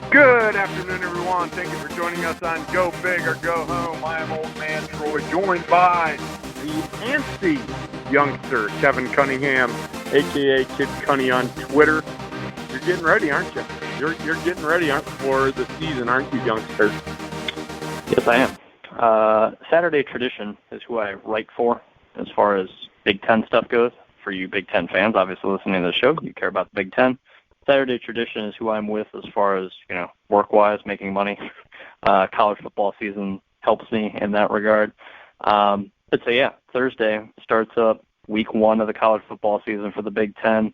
Good afternoon, everyone. Thank you for joining us on Go Big or Go Home. I am Old Man Troy, joined by the antsy youngster, Kevin Cunningham, a.k.a. Kid Cunny on Twitter. You're getting ready, aren't you? You're getting ready for the season, aren't you, youngster? Yes, I am. Saturday Tradition is who I write for as far as Big Ten stuff goes. For you Big Ten fans, obviously listening to the show, you care about the Big Ten. Saturday Tradition is who I'm with as far as, work-wise, making money. College football season helps me in that regard. But so, yeah, Thursday starts up week 1 of the college football season for the Big Ten.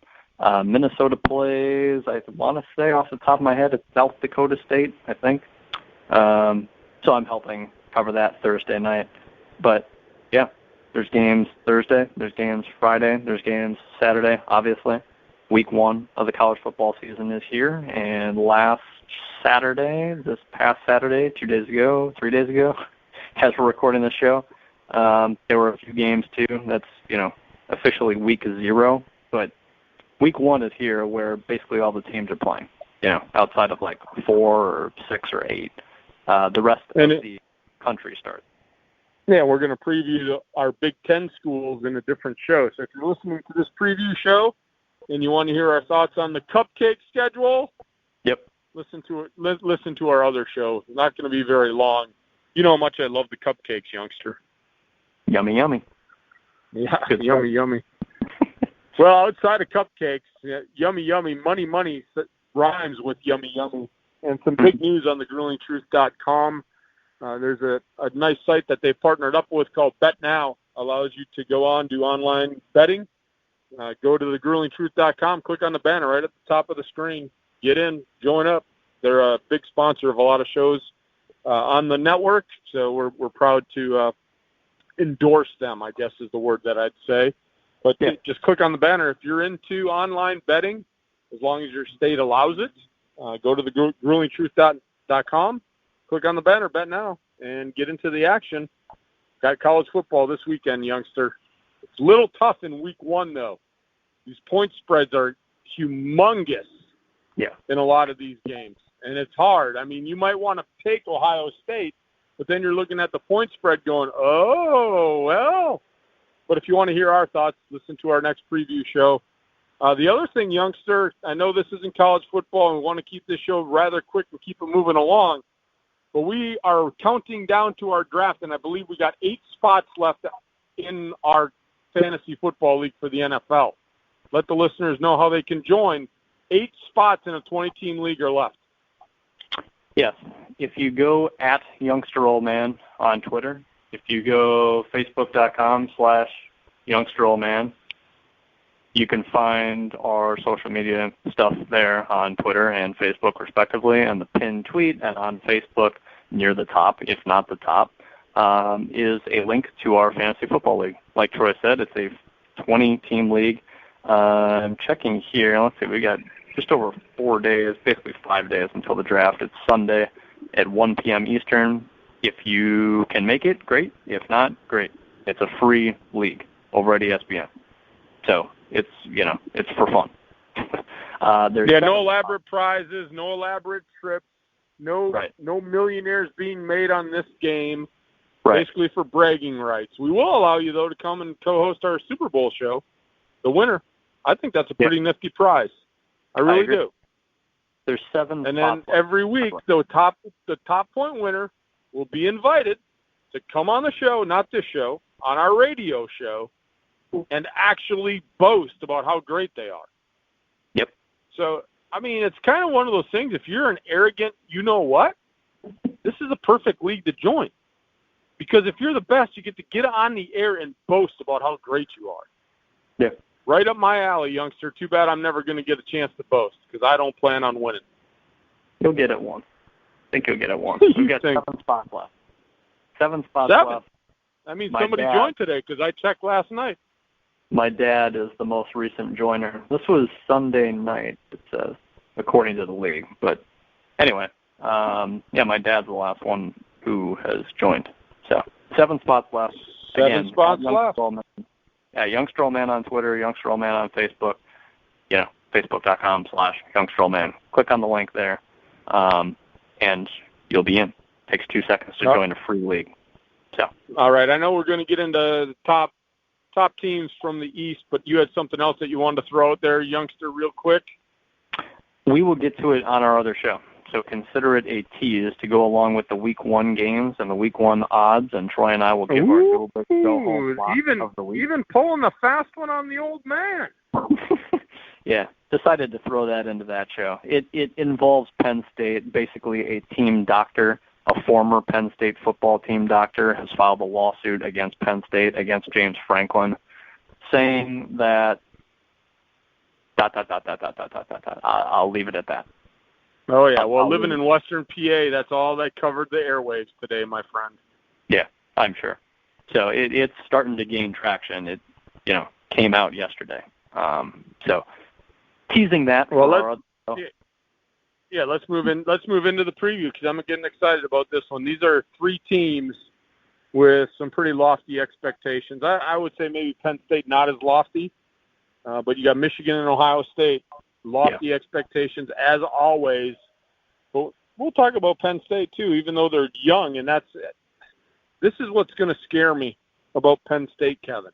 Minnesota plays, I want to say off the top of my head, it's South Dakota State, I think. So I'm helping cover that Thursday night. But, yeah, there's games Thursday, there's games Friday, there's games Saturday, obviously. Week 1 of the college football season is here, and last Saturday, this past Saturday, 3 days ago, as we're recording this show, there were a few games too. That's, officially week 0, but week 1 is here where basically all the teams are playing, outside of like 4 or 6 or 8. The rest of the country starts. Yeah, we're going to preview our Big Ten schools in a different show. So if you're listening to this preview show, and you want to hear our thoughts on the cupcake schedule? Yep. Listen to our other show. It's not going to be very long. You know how much I love the cupcakes, youngster. Yummy, yummy. Yeah, yummy, yummy. Well, outside of cupcakes, yummy, yummy, money, money rhymes with yummy, yummy. And some big news on the gruelingtruth.com. There's a nice site that they've partnered up with called Bet Now. Allows you to go on, do online betting. Go to thegruelingtruth.com, click on the banner right at the top of the screen. Get in, join up. They're a big sponsor of a lot of shows on the network, so we're proud to endorse them, I guess is the word that I'd say. But just click on the banner. If you're into online betting, as long as your state allows it, go to thegruelingtruth.com, click on the banner, Bet Now, and get into the action. Got college football this weekend, youngster. It's a little tough in week 1, though. These point spreads are humongous in a lot of these games, and it's hard. I mean, you might want to take Ohio State, but then you're looking at the point spread going, oh, well. But if you want to hear our thoughts, listen to our next preview show. The other thing, youngster, I know this isn't college football, and we want to keep this show rather quick and keep it moving along, but we are counting down to our draft, and I believe we got 8 spots left in our fantasy football league for the NFL. Let the listeners know how they can join. 8 spots in a 20-team league are left. Yes. If you go at youngsteroldman on Twitter, if you go facebook.com/youngsteroldman, you can find our social media stuff there on Twitter and Facebook, respectively, and the pinned tweet and on Facebook near the top, if not the top, is a link to our fantasy football league. Like Troy said, it's a 20-team league. I'm checking here. Let's see, we got just over 4 days, basically 5 days until the draft. It's Sunday at 1 p.m. Eastern. If you can make it, great. If not, great. It's a free league over at ESPN. So it's, it's for fun. No elaborate prizes, no elaborate trips, no millionaires being made on this game. Basically for bragging rights. We will allow you, though, to come and co-host our Super Bowl show. The winner, I think that's a pretty nifty prize. I really do. There's 7 and then every week, the top point winner will be invited to come on the show, not this show, on our radio show, and actually boast about how great they are. Yep. So, I mean, it's kind of one of those things. If you're an arrogant, you-know-what, this is a perfect league to join. Because if you're the best, you get to get on the air and boast about how great you are. Yeah. Right up my alley, youngster. Too bad I'm never going to get a chance to boast because I don't plan on winning. You'll get it once. I think you'll get it once. We've got 7 spots left. 7 spots left. That means somebody joined today because I checked last night. My dad is the most recent joiner. This was Sunday night, it says, according to the league. But anyway, my dad's the last one who has joined. So 7 spots left. 7 spots left. Yeah, youngsteroldman on Twitter, youngsteroldman on Facebook. Facebook.com/youngsteroldman. Click on the link there. and you'll be in. Takes 2 seconds to join a free league. So. All right, I know we're going to get into the top teams from the East, but you had something else that you wanted to throw out there, youngster, real quick? We will get to it on our other show. So consider it a tease to go along with the Week 1 games and the Week 1 odds, and Troy and I will give our go-home block of the week. Even pulling the fast one on the old man. Yeah, decided to throw that into that show. It involves Penn State, basically a team doctor. A former Penn State football team doctor has filed a lawsuit against Penn State, against James Franklin, saying that I'll leave it at that. Oh, yeah. Well, living in Western PA, that's all that covered the airwaves today, my friend. Yeah, I'm sure. So it's starting to gain traction. It, came out yesterday. So teasing that. Well, let's move in. Let's move into the preview because I'm getting excited about this one. These are 3 teams with some pretty lofty expectations. I would say maybe Penn State not as lofty, but you got Michigan and Ohio State, lofty expectations as always. But we'll talk about Penn State too, even though they're young, and this is what's going to scare me about Penn State, Kevin.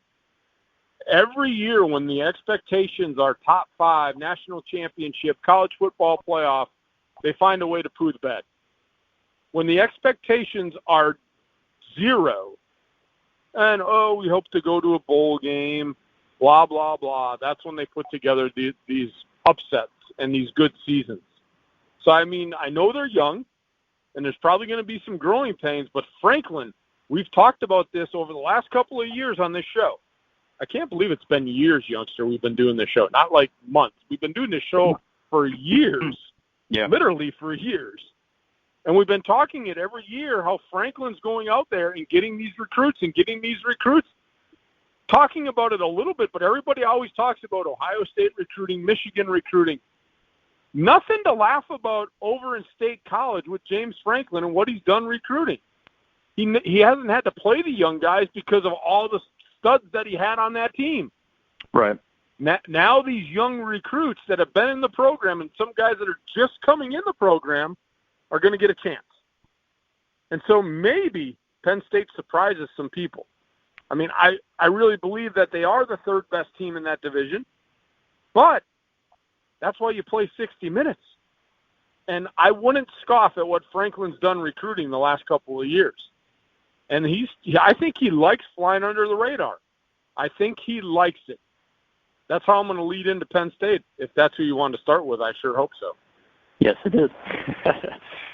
Every year when the expectations are top 5, national championship, college football playoff, they find a way to poo the bed. When the expectations are 0, and, we hope to go to a bowl game, blah, blah, blah, that's when they put together these upsets and these good seasons. So, I know they're young, and there's probably going to be some growing pains, but Franklin, we've talked about this over the last couple of years on this show. I can't believe it's been years, youngster, we've been doing this show. Not like months. We've been doing this show for years. Yeah. Literally for years. And we've been talking it every year how Franklin's going out there and getting these recruits. Talking about it a little bit, but everybody always talks about Ohio State recruiting, Michigan recruiting. Nothing to laugh about over in State College with James Franklin and what he's done recruiting. He hasn't had to play the young guys because of all the studs that he had on that team. Right. Now these young recruits that have been in the program and some guys that are just coming in the program are going to get a chance. And so maybe Penn State surprises some people. I really believe that they are the 3rd best team in that division, but that's why you play 60 minutes. And I wouldn't scoff at what Franklin's done recruiting the last couple of years. And I think he likes flying under the radar. I think he likes it. That's how I'm going to lead into Penn State. If that's who you want to start with, I sure hope so. Yes, it is.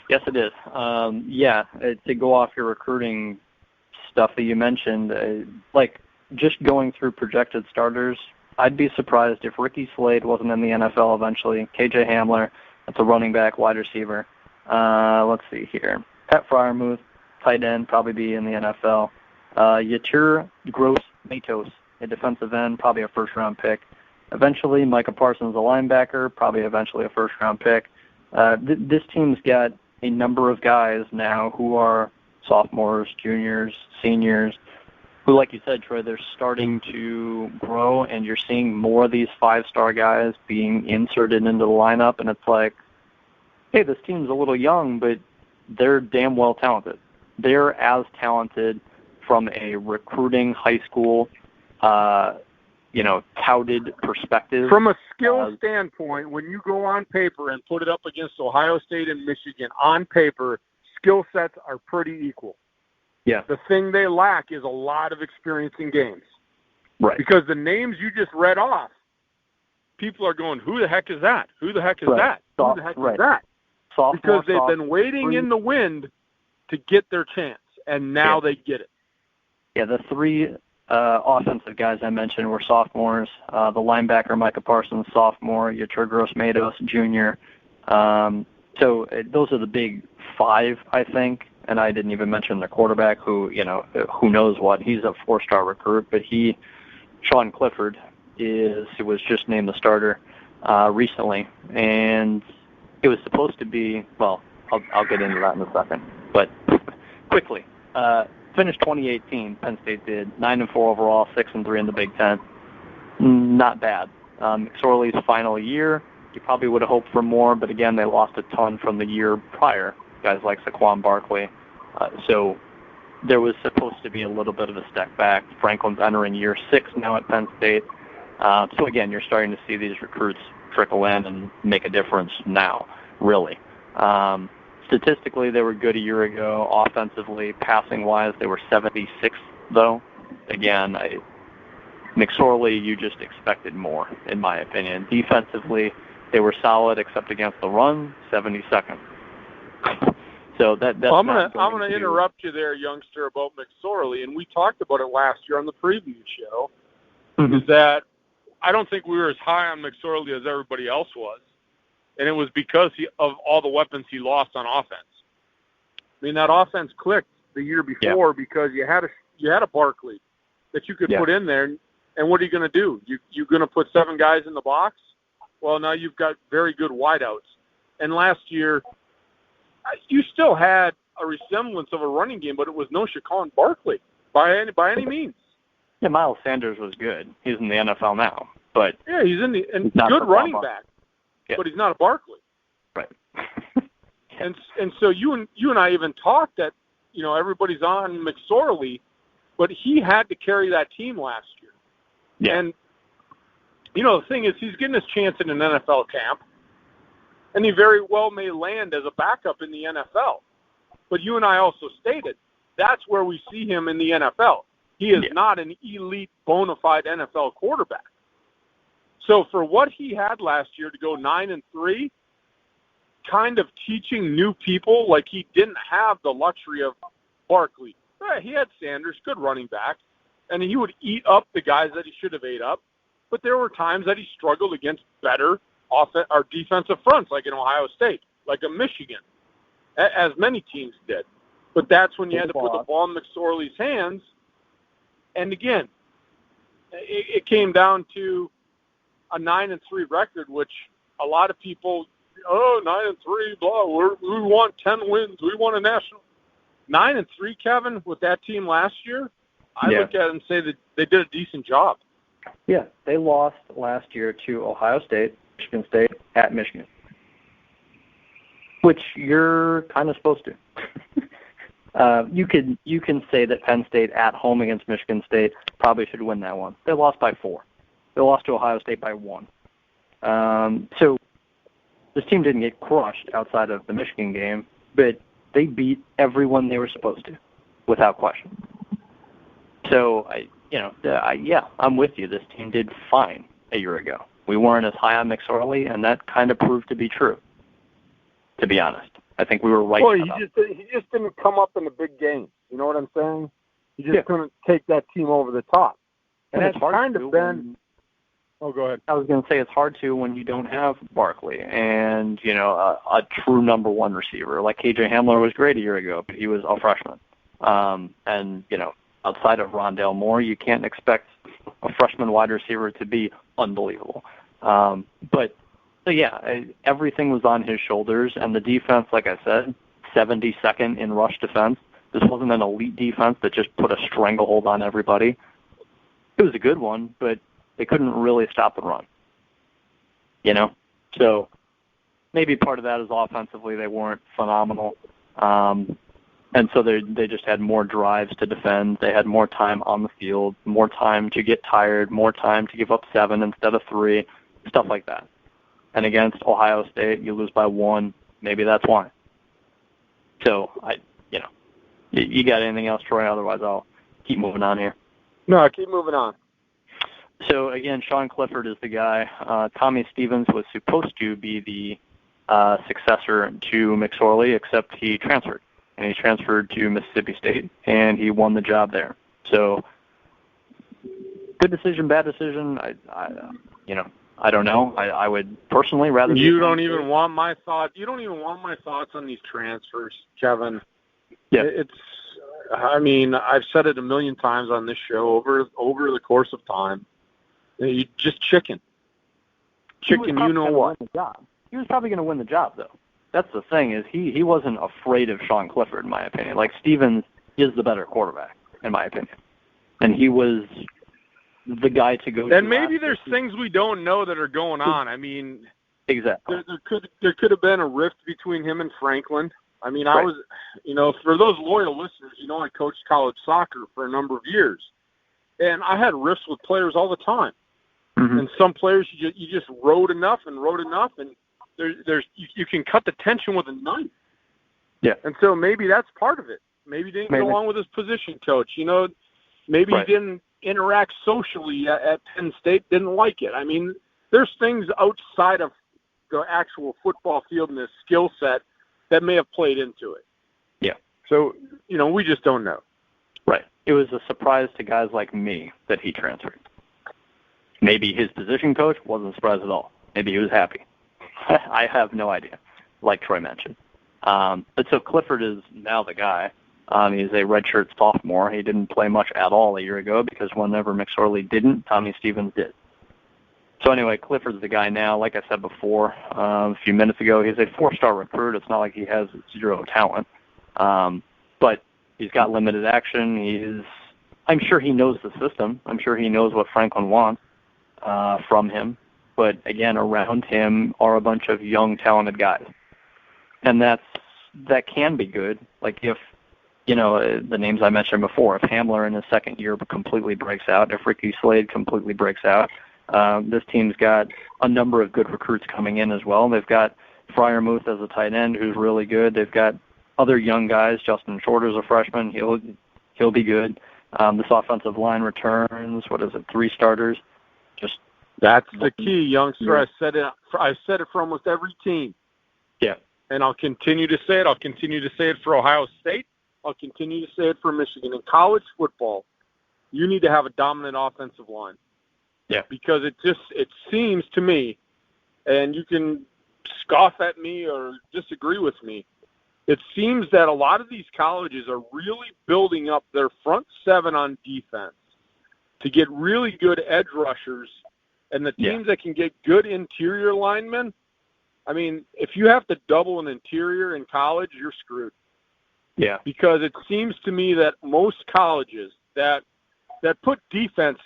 Yes, it is. To go off your recruiting stuff that you mentioned, just going through projected starters, I'd be surprised if Ricky Slade wasn't in the NFL eventually. KJ Hamler, that's a running back, wide receiver. Let's see here. Pat Freiermuth, tight end, probably be in the NFL. Yatir Gross-Matos, a defensive end, probably a first-round pick. Eventually, Micah Parsons, a linebacker, probably eventually a first-round pick. This team's got a number of guys now who are sophomores, juniors, seniors, who, like you said, Troy, they're starting to grow, and you're seeing more of these 5-star guys being inserted into the lineup, and it's like, hey, this team's a little young, but they're damn well talented. They're as talented from a recruiting high school, touted perspective. From a skill standpoint, when you go on paper and put it up against Ohio State and Michigan, on paper, skill sets are pretty equal. Yeah. The thing they lack is a lot of experience in games. Right. Because the names you just read off, people are going, who the heck is that? Who the heck is that? Who the heck is that? Because they've been waiting in the wind to get their chance, and now they get it. Yeah, the 3 offensive guys I mentioned were sophomores. The linebacker, Micah Parsons, sophomore. Yatir Gross-Matos, junior. So those are the big 5, I think. And I didn't even mention the quarterback who knows what. He's a 4-star recruit, but Sean Clifford, was just named the starter recently. And it was supposed to be, well, I'll get into that in a second. But quickly, finished 2018, Penn State did 9-4 overall, 6-3 in the Big Ten. Not bad. McSorley's final year, You probably would have hoped for more, but again, they lost a ton from the year prior, guys like Saquon Barkley. So there was supposed to be a little bit of a step back. Franklin's entering year 6 now at Penn State. So again, you're starting to see these recruits trickle in and make a difference now, really. Statistically, they were good a year ago. Offensively, passing-wise, they were 76th, though. Again, McSorley, you just expected more, in my opinion. Defensively, they were solid except against the run, 72nd. So that's well, I'm gonna interrupt you there, youngster, about McSorley, and we talked about it last year on the preview show. Is that I don't think we were as high on McSorley as everybody else was, and it was because of all the weapons he lost on offense. I mean, that offense clicked the year before because you had a Barkley that you could put in there, and what are you going to do? You're going to put 7 guys in the box? Well, now you've got very good wideouts. And last year, you still had a resemblance of a running game, but it was no Saquon Barkley by any means. Yeah, Miles Sanders was good. He's in the NFL now, but he's good running back, but he's not a Barkley. Right. and so you and I even talked that everybody's on McSorley, but he had to carry that team last year. Yeah. And the thing is, he's getting his chance in an NFL camp. And he very well may land as a backup in the NFL. But you and I also stated that's where we see him in the NFL. He is not an elite, bona fide NFL quarterback. So for what he had last year to go 9-3, kind of teaching new people, like he didn't have the luxury of Barkley. Right, he had Sanders, good running back, and he would eat up the guys that he should have ate up. But there were times that he struggled against better our defensive fronts, like in Ohio State, like in Michigan, as many teams did. But that's when you had to put the ball in McSorley's hands. And again, it came down to a 9-3 record, which a lot of people, 9-3, blah. We want 10 wins. We want a national. 9-3, Kevin, with that team last year. I look at it and say that they did a decent job. Yeah, they lost last year to Ohio State, Michigan State, at Michigan, which you're kind of supposed to. You can say that Penn State at home against Michigan State probably should win that one. They lost by 4. They lost to Ohio State by 1. So this team didn't get crushed outside of the Michigan game, but they beat everyone they were supposed to, without question. So I'm with you. This team did fine a year ago. We weren't as high on McSorley, and that kind of proved to be true, to be honest. I think we were right. Well, he just didn't come up in the big game. You know what I'm saying? He just couldn't take that team over the top. And it's kind of been... Oh, go ahead. I was going to say it's hard to when you don't have Barkley and, a true number 1 receiver. Like KJ Hamler was great a year ago, but he was a freshman. And, outside of Rondale Moore, you can't expect a freshman wide receiver to be unbelievable. Everything was on his shoulders, and the defense, like I said, 72nd in rush defense. This wasn't an elite defense that just put a stranglehold on everybody. It was a good one, but they couldn't really stop the run. So maybe part of that is offensively they weren't phenomenal. And so they just had more drives to defend. They had more time on the field, more time to get tired, more time to give up 7 instead of 3, stuff like that. And against Ohio State, you lose by 1. Maybe that's why. So, you got anything else, Troy? Otherwise, I'll keep moving on here. No, keep moving on. So, again, Sean Clifford is the guy. Tommy Stevens was supposed to be the successor to McSorley, except he transferred. And he transferred to Mississippi State, and he won the job there. So, good decision, bad decision. I don't know. I would personally rather. You don't even want my thoughts. You don't even want my thoughts on these transfers, Kevin. Yeah. I've said it a million times on this show over the course of time. You just chicken. You know what? He was probably going to win the job, though. That's the thing, is he wasn't afraid of Sean Clifford, in my opinion. Like, Stevens is the better quarterback, in my opinion. And he was the guy to go to. And maybe there's things we don't know that are going on. Exactly. There could have been a rift between him and Franklin. I mean, Right. I was, for those loyal listeners, I coached college soccer for a number of years, and I had rifts with players all the time. Mm-hmm. And some players you just rode enough, and you can cut the tension with a knife. Yeah. And so maybe that's part of it. Maybe he didn't get along with his position coach. Maybe Right. he didn't interact socially at Penn State, didn't like it. I mean, there's things outside of the actual football field and his skill set that may have played into it. Yeah. So, we just don't know. Right. It was a surprise to guys like me that he transferred. Maybe his position coach wasn't surprised at all. Maybe he was happy. I have no idea, like Troy mentioned. But so Clifford is now the guy. He's a redshirt sophomore. He didn't play much at all a year ago because whenever McSorley didn't, Tommy Stevens did. So anyway, Clifford's the guy now. Like I said before, a few minutes ago, he's a 4-star recruit. It's not like he has zero talent. But he's got limited action. I'm sure he knows the system. I'm sure he knows what Franklin wants from him. But again, around him are a bunch of young, talented guys. And that can be good. Like if, the names I mentioned before, if Hamler in his second year completely breaks out, if Ricky Slade completely breaks out, this team's got a number of good recruits coming in as well. They've got Freiermuth as a tight end who's really good. They've got other young guys. Justin Shorter's a freshman. He'll be good. This offensive line returns, 3 starters? That's the key, youngster. Yeah. I said it for almost every team. Yeah. And I'll continue to say it. I'll continue to say it for Ohio State. I'll continue to say it for Michigan. In college football, you need to have a dominant offensive line. Yeah. Because it seems to me, and you can scoff at me or disagree with me, it seems that a lot of these colleges are really building up their front 7 on defense to get really good edge rushers, and the teams that can get good interior linemen. I mean, if you have to double an interior in college, you're screwed. Yeah. Because it seems to me that most colleges that put defense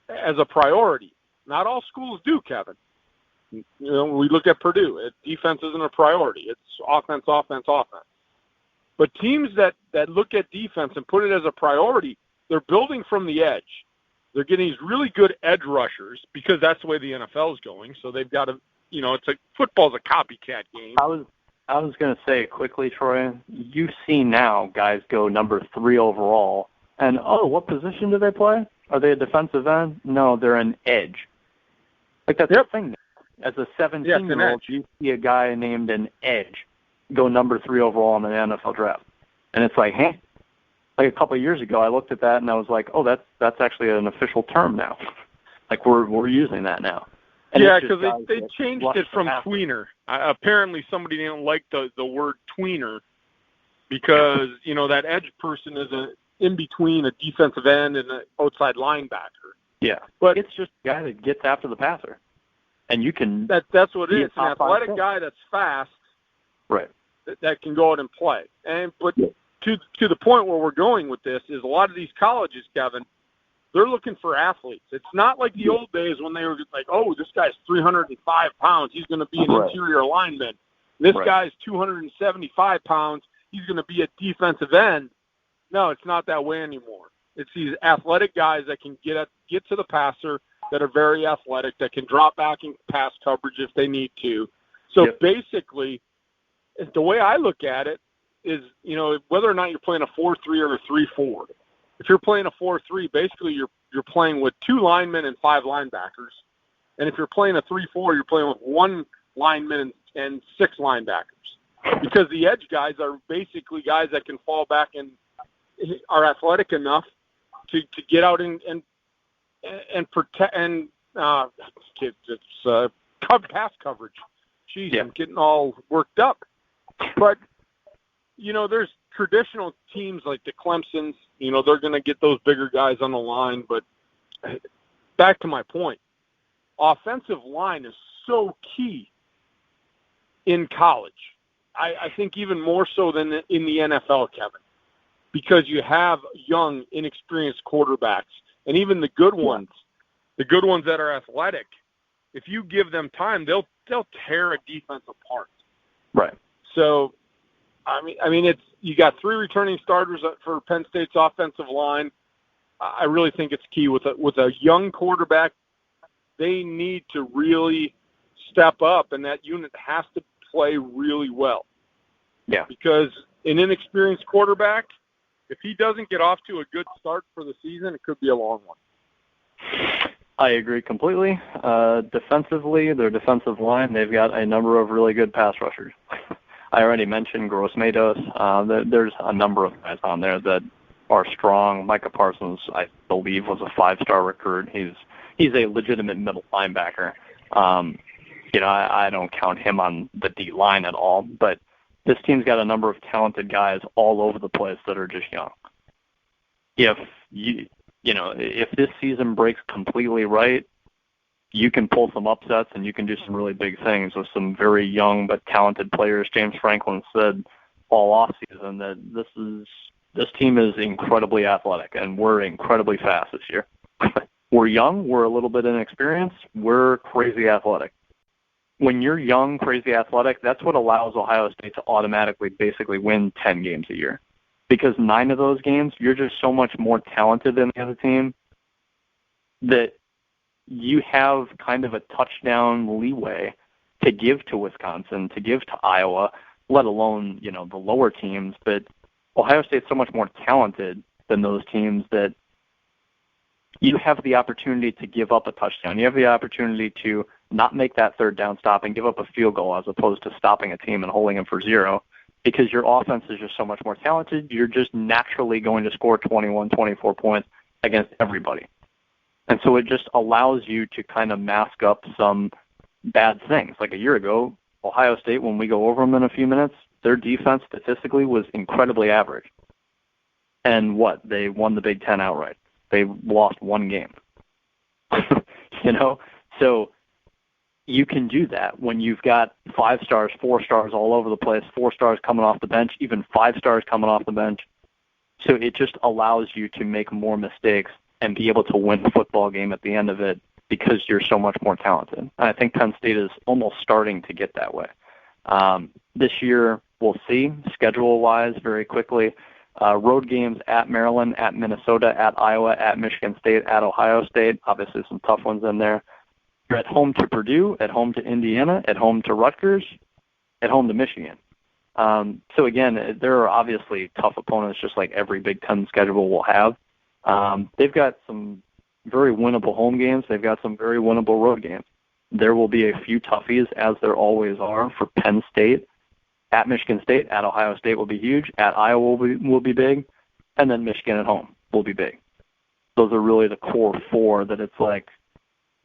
as a priority, not all schools do, Kevin. We look at Purdue. Defense isn't a priority. It's offense, offense, offense. But teams that look at defense and put it as a priority, they're building from the edge. They're getting these really good edge rushers because that's the way the NFL is going. So they've got to, football's a copycat game. I was going to say quickly, Troy, you see now guys go number 3 overall, and, what position do they play? Are they a defensive end? No, they're an edge. Like, that's the thing. As a 17-year-old, you see a guy named an edge go number 3 overall in an NFL draft. And it's like, hey. Like a couple of years ago, I looked at that and I was like, "Oh, that's actually an official term now. Like we're using that now." And yeah, because they changed it from tweener. Apparently, somebody didn't like the word tweener because that edge person is in between a defensive end and an outside linebacker. Yeah, but it's just a guy that gets after the passer, and you can. That's what it is. It's an athletic guy that's fast, right? That can go out and play. But to the point where we're going with this is a lot of these colleges, Kevin, they're looking for athletes. It's not like the old days when they were like, oh, this guy's 305 pounds. He's going to be an interior lineman. This guy's 275 pounds. He's going to be a defensive end. No, it's not that way anymore. It's these athletic guys that can get to the passer, that are very athletic, that can drop back in pass coverage if they need to. So basically, the way I look at it is, whether or not you're playing a 4-3 or a 3-4. If you're playing a 4-3, basically you're playing with 2 linemen and 5 linebackers. And if you're playing a 3-4, you're playing with 1 lineman and 6 linebackers. Because the edge guys are basically guys that can fall back and are athletic enough to get out and protect and it's pass coverage. Jeez, I'm getting all worked up. But there's traditional teams like the Clemsons, they're going to get those bigger guys on the line. But back to my point, offensive line is so key in college. I think even more so than in the NFL, Kevin, because you have young, inexperienced quarterbacks. And even the good ones that are athletic, if you give them time, they'll tear a defense apart. Right. So, I mean, it's you got 3 returning starters for Penn State's offensive line. I really think it's key with a young quarterback. They need to really step up, and that unit has to play really well. Yeah. Because an inexperienced quarterback, if he doesn't get off to a good start for the season, it could be a long one. I agree completely. Defensively, their defensive line, they've got a number of really good pass rushers. I already mentioned Gross-Matos. There's a number of guys on there that are strong. Micah Parsons, I believe, was a 5-star recruit. He's a legitimate middle linebacker. I don't count him on the D-line at all, but this team's got a number of talented guys all over the place that are just young. If this season breaks completely right, you can pull some upsets and you can do some really big things with some very young but talented players. James Franklin said all offseason that this team is incredibly athletic, and we're incredibly fast this year. We're young, we're a little bit inexperienced, we're crazy athletic. When you're young, crazy athletic, that's what allows Ohio State to automatically basically win 10 games a year. Because 9 of those games, you're just so much more talented than the other team that you have kind of a touchdown leeway to give to Wisconsin, to give to Iowa, let alone, the lower teams. But Ohio State's so much more talented than those teams that you have the opportunity to give up a touchdown. You have the opportunity to not make that third down stop and give up a field goal as opposed to stopping a team and holding them for 0. Because your offense is just so much more talented, you're just naturally going to score 21, 24 points against everybody. And so it just allows you to kind of mask up some bad things. Like a year ago, Ohio State, when we go over them in a few minutes, their defense statistically was incredibly average. And they won the Big Ten outright. They lost 1 game. So you can do that when you've got 5 stars, 4 stars all over the place, 4 stars coming off the bench, even 5 stars coming off the bench. So it just allows you to make more mistakes and be able to win the football game at the end of it because you're so much more talented. And I think Penn State is almost starting to get that way. This year, we'll see, schedule-wise, very quickly. Road games at Maryland, at Minnesota, at Iowa, at Michigan State, at Ohio State. Obviously some tough ones in there. You're at home to Purdue, at home to Indiana, at home to Rutgers, at home to Michigan. So again, there are obviously tough opponents just like every Big Ten schedule will have. They've got some very winnable home games. They've got some very winnable road games. There will be a few toughies, as there always are, for Penn State. At Michigan State, at Ohio State will be huge. At Iowa will be big. And then Michigan at home will be big. Those are really the core 4 that it's like,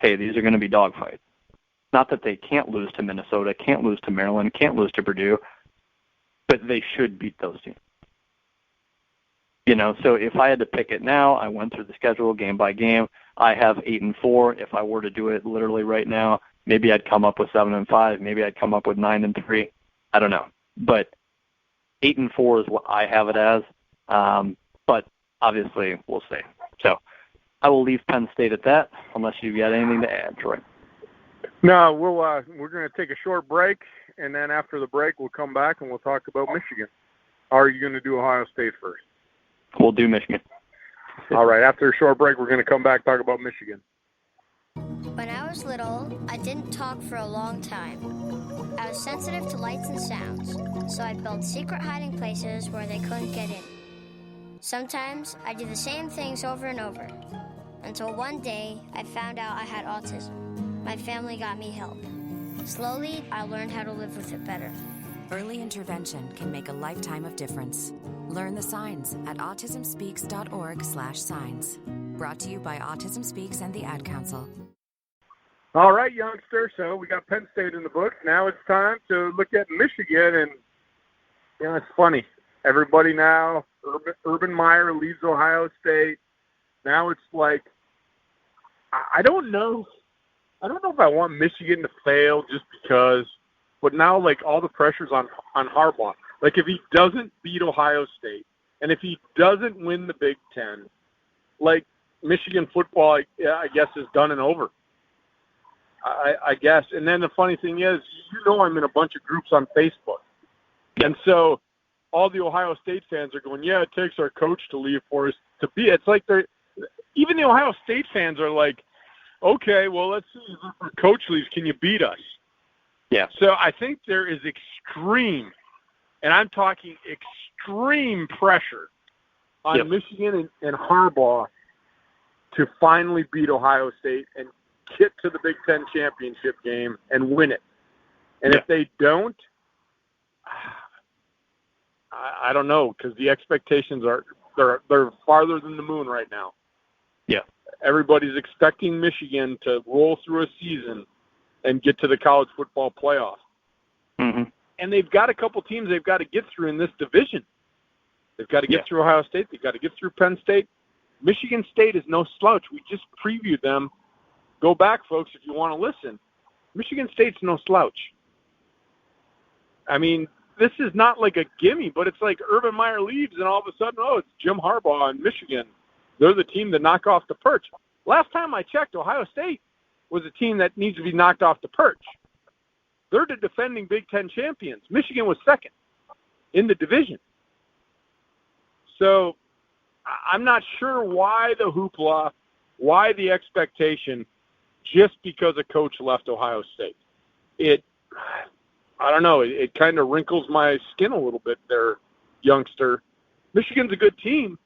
hey, these are going to be dogfights. Not that they can't lose to Minnesota, can't lose to Maryland, can't lose to Purdue, but they should beat those teams. So if I had to pick it now, I went through the schedule game by game. I have 8-4. If I were to do it literally right now, maybe I'd come up with 7-5. Maybe I'd come up with 9-3. I don't know. But 8-4 is what I have it as. But obviously, we'll see. So I will leave Penn State at that, unless you've got anything to add, Troy. No, we're going to take a short break, and then after the break, we'll come back and we'll talk about Michigan. Or are you going to do Ohio State first? We'll do Michigan. All right. After a short break, we're going to come back and talk about Michigan. When I was little, I didn't talk for a long time. I was sensitive to lights and sounds, so I built secret hiding places where they couldn't get in. Sometimes I did the same things over and over, until one day I found out I had autism. My family got me help. Slowly, I learned how to live with it better. Early intervention can make a lifetime of difference. Learn the signs at autismspeaks.org/signs. Brought to you by Autism Speaks and the Ad Council. All right, youngster. So we got Penn State in the book. Now it's time to look at Michigan. And, it's funny. Everybody now, Urban Meyer leaves Ohio State. Now it's like, I don't know if I want Michigan to fail just because, but now, like, all the pressure's on Harbaugh. Like, if he doesn't beat Ohio State, and if he doesn't win the Big Ten, like, Michigan football, I guess, is done and over. I guess. And then the funny thing is, I'm in a bunch of groups on Facebook. And so all the Ohio State fans are going, yeah, it takes our coach to leave for us to be. It's like even the Ohio State fans are like, okay, well, let's see. If our coach leaves, can you beat us? Yeah. So I think there is extreme, and I'm talking extreme pressure on Michigan and Harbaugh to finally beat Ohio State and get to the Big Ten championship game and win it. And if they don't, I don't know, because the expectations they're farther than the moon right now. Yeah. Everybody's expecting Michigan to roll through a season and get to the college football playoff. Mm-hmm. And they've got a couple teams they've got to get through in this division. They've got to get through Ohio State. They've got to get through Penn State. Michigan State is no slouch. We just previewed them. Go back, folks, if you want to listen. Michigan State's no slouch. I mean, this is not like a gimme, but it's like Urban Meyer leaves and all of a sudden, it's Jim Harbaugh in Michigan. They're the team that knock off the perch. Last time I checked, Ohio State was a team that needs to be knocked off the perch. They're the defending Big Ten champions. Michigan was second in the division. So I'm not sure why the hoopla, why the expectation, just because a coach left Ohio State. I don't know. It kind of wrinkles my skin a little bit there, youngster. Michigan's a good team,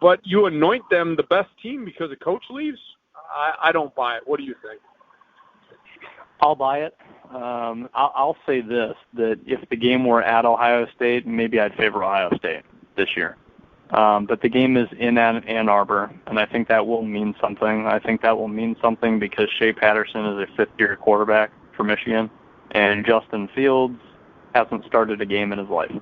but you anoint them the best team because a coach leaves? I don't buy it. What do you think? I'll buy it. I'll say this, that if the game were at Ohio State, maybe I'd favor Ohio State this year. But the game is in Ann Arbor, and I think that will mean something. I think that will mean something because Shea Patterson is a fifth-year quarterback for Michigan, and Justin Fields hasn't started a game in his life.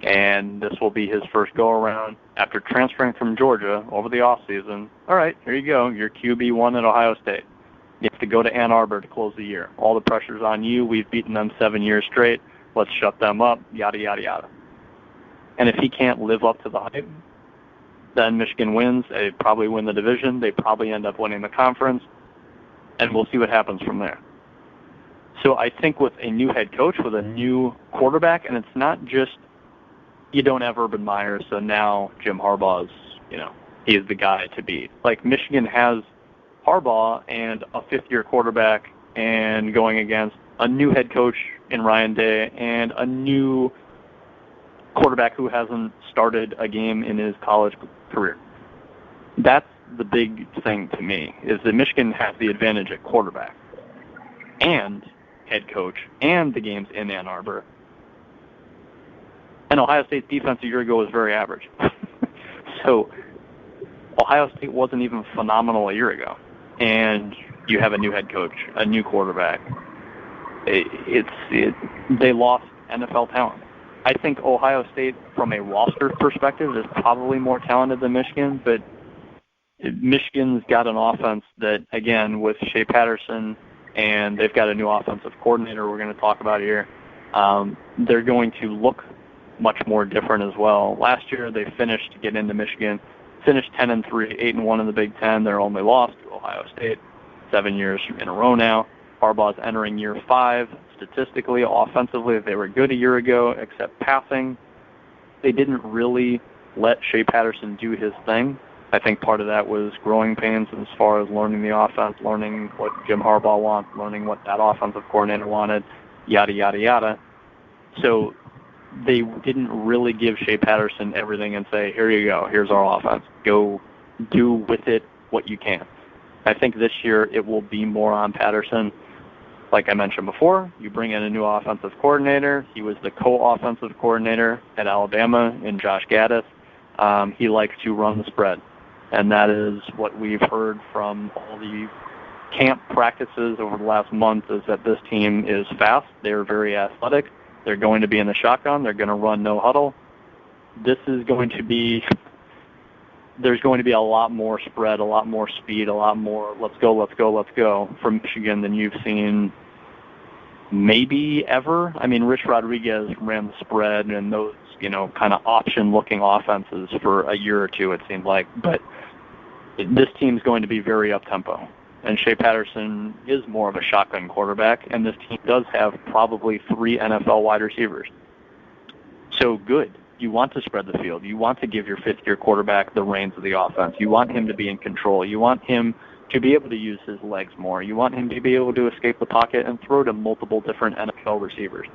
And this will be his first go-around after transferring from Georgia over the offseason. All right, here you go. You're QB1 at Ohio State. You have to go to Ann Arbor to close the year. All the pressure's on you. We've beaten them 7 years straight. Let's shut them up, yada, yada, yada. And if he can't live up to the hype, then Michigan wins. They probably win the division. They probably end up winning the conference. And we'll see what happens from there. So I think with a new head coach, with a new quarterback, and it's not just you don't have Urban Meyer, so now Jim Harbaugh's, he is the guy to beat. Like Michigan has Harbaugh and a fifth-year quarterback and going against a new head coach in Ryan Day and a new quarterback who hasn't started a game in his college career. That's the big thing to me, is that Michigan has the advantage at quarterback and head coach and the games in Ann Arbor. And Ohio State's defense a year ago was very average. So Ohio State wasn't even phenomenal a year ago. And you have a new head coach, a new quarterback. They lost NFL talent. I think Ohio State, from a roster perspective, is probably more talented than Michigan, but Michigan's got an offense that, again, with Shea Patterson, and they've got a new offensive coordinator we're going to talk about here, they're going to look much more different as well. Last year, they finished to get into Michigan, finished 10-3, 8-1 in the Big Ten. Their only loss to Ohio State 7 years in a row now. Harbaugh's entering year 5. Statistically, offensively, they were good a year ago, except passing. They didn't really let Shea Patterson do his thing. I think part of that was growing pains as far as learning the offense, learning what Jim Harbaugh wants, learning what that offensive coordinator wanted, yada, yada, yada. So they didn't really give Shea Patterson everything and say, here you go, here's our offense. Go do with it what you can. I think this year it will be more on Patterson. Like I mentioned before, you bring in a new offensive coordinator. He was the co-offensive coordinator at Alabama in Josh Gaddis. He likes to run the spread, and that is what we've heard from all the camp practices over the last month, is that this team is fast. They're very athletic. They're going to be in the shotgun. They're going to run no huddle. This is going to be – there's going to be a lot more spread, a lot more speed, a lot more let's go from Michigan than you've seen maybe ever. I mean, Rich Rodriguez ran the spread and those, kind of option-looking offenses for a year or two, it seemed like. But this team's going to be very up-tempo. And Shea Patterson is more of a shotgun quarterback, and this team does have probably 3 NFL wide receivers. So good. You want to spread the field. You want to give your fifth-year quarterback the reins of the offense. You want him to be in control. You want him to be able to use his legs more. You want him to be able to escape the pocket and throw to multiple different NFL receivers.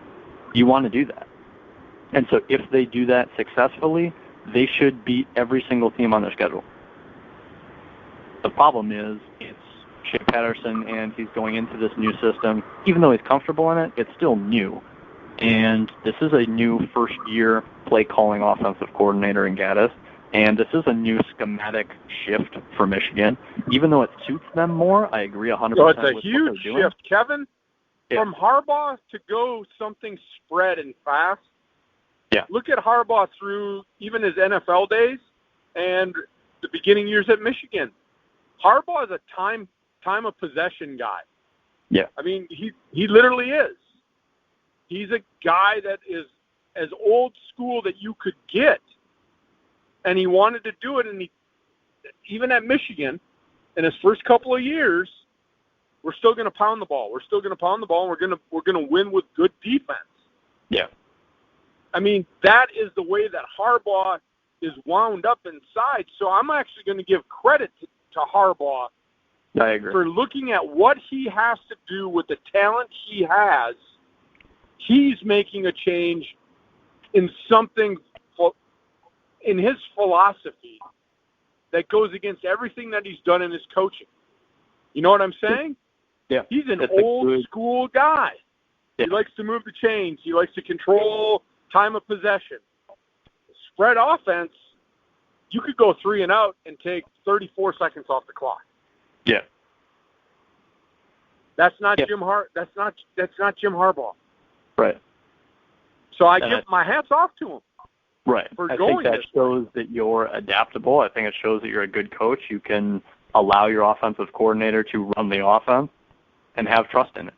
You want to do that. And so if they do that successfully, they should beat every single team on their schedule. The problem is it's Shea Patterson, and he's going into this new system. Even though he's comfortable in it, it's still new. And this is a new first-year play-calling offensive coordinator in Gaddis. And this is a new schematic shift for Michigan. Even though it suits them more, I agree 100% so with it's a huge shift. Kevin, from Harbaugh to go something spread and fast, look at Harbaugh through even his NFL days and the beginning years at Michigan. Harbaugh is a time of possession guy. Yeah. I mean, he literally is. He's a guy that is as old school that you could get. And he wanted to do it, and he, even at Michigan, in his first couple of years, we're still going to pound the ball. We're still going to pound the ball, and we're going to win with good defense. Yeah. I mean, that is the way that Harbaugh is wound up inside. So I'm actually going to give credit to Harbaugh I agree. for looking at what he has to do with the talent he has. He's making a change in something in his philosophy that goes against everything that he's done in his coaching. You know what I'm saying? Yeah. He's an old school guy. Yeah. He likes to move the chains. He likes to control time of possession. Spread offense, you could go 3 and out and take 34 seconds off the clock. Yeah. That's not Jim Jim Harbaugh. Right. So I give my hats off to him. Right. I think that shows that you're adaptable. I think it shows that you're a good coach. You can allow your offensive coordinator to run the offense and have trust in it.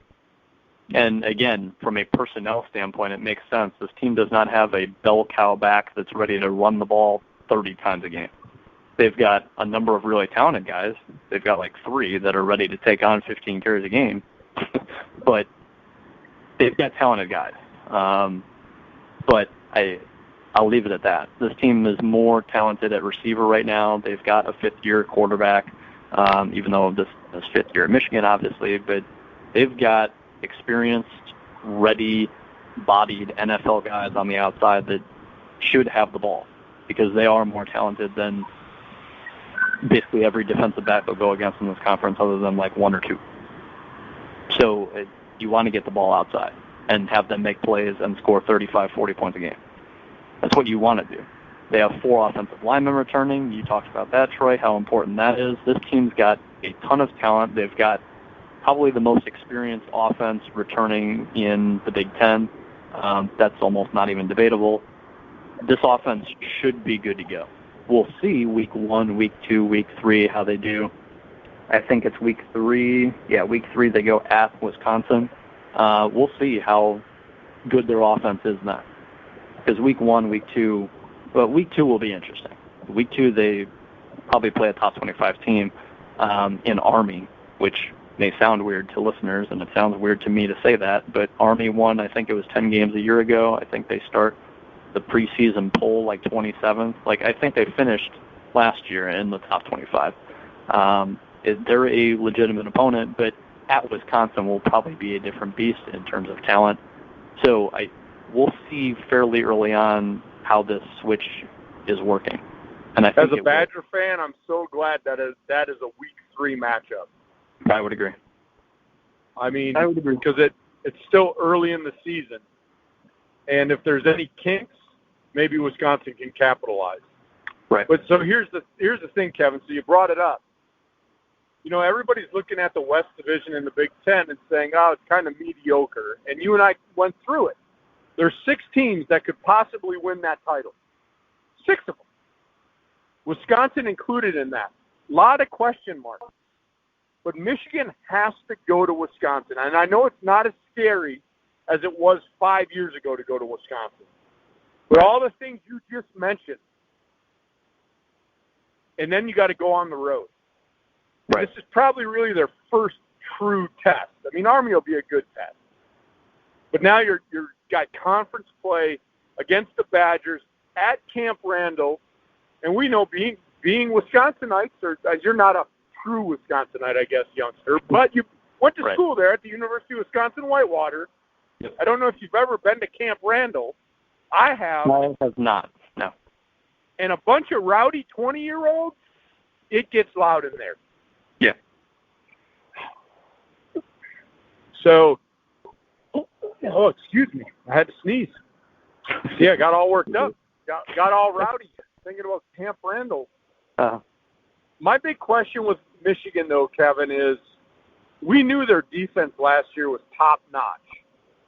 And again, from a personnel standpoint, it makes sense. This team does not have a bell cow back that's ready to run the ball 30 times a game. They've got a number of really talented guys. They've got like 3 that are ready to take on 15 carries a game. But they've got talented guys. But I'll leave it at that. This team is more talented at receiver right now. They've got a fifth-year quarterback, even though this is fifth year at Michigan, obviously. But they've got experienced, ready-bodied NFL guys on the outside that should have the ball because they are more talented than basically every defensive back they'll go against in this conference other than like 1 or 2. So you want to get the ball outside and have them make plays and score 35, 40 points a game. That's what you want to do. They have 4 offensive linemen returning. You talked about that, Troy, how important that is. This team's got a ton of talent. They've got probably the most experienced offense returning in the Big Ten. That's almost not even debatable. This offense should be good to go. We'll see week 1, week 2, week 3 how they do. I think it's week 3. Yeah, week 3 they go at Wisconsin. We'll see how good their offense is then. Because week 1, week 2, well, week 2 will be interesting. Week 2 they probably play a top 25 team in Army, which may sound weird to listeners, and it sounds weird to me to say that, but Army won, I think it was 10 games a year ago. I think they start the preseason poll like 27th. Like, I think they finished last year in the top 25. They're a legitimate opponent, but at Wisconsin will probably be a different beast in terms of talent. So we'll see fairly early on how this switch is working. And I think as a Badger fan, I'm so glad that is a week 3 matchup. I would agree. I mean, because it's still early in the season, and if there's any kinks, maybe Wisconsin can capitalize. Right. But so here's the thing, Kevin. So you brought it up. You know, everybody's looking at the West Division in the Big Ten and saying, "Oh, it's kind of mediocre." And you and I went through it. There's 6 teams that could possibly win that title. 6 of them. Wisconsin included in that. A lot of question marks. But Michigan has to go to Wisconsin. And I know it's not as scary as it was 5 years ago to go to Wisconsin. But all the things you just mentioned, and then you got to go on the road. Right. This is probably really their first true test. I mean, Army will be a good test. But now you're got conference play against the Badgers at Camp Randall, and we know being Wisconsinites, or you're not a true Wisconsinite, I guess, youngster, but you went to school there at the University of Wisconsin-Whitewater. Yep. I don't know if you've ever been to Camp Randall. I have. No, I have not. No. And a bunch of rowdy 20-year-olds, it gets loud in there. Yeah. So, oh, excuse me. I had to sneeze. Yeah, got all worked up. Got all rowdy thinking about Camp Randall. My big question with Michigan, though, Kevin, is we knew their defense last year was top-notch.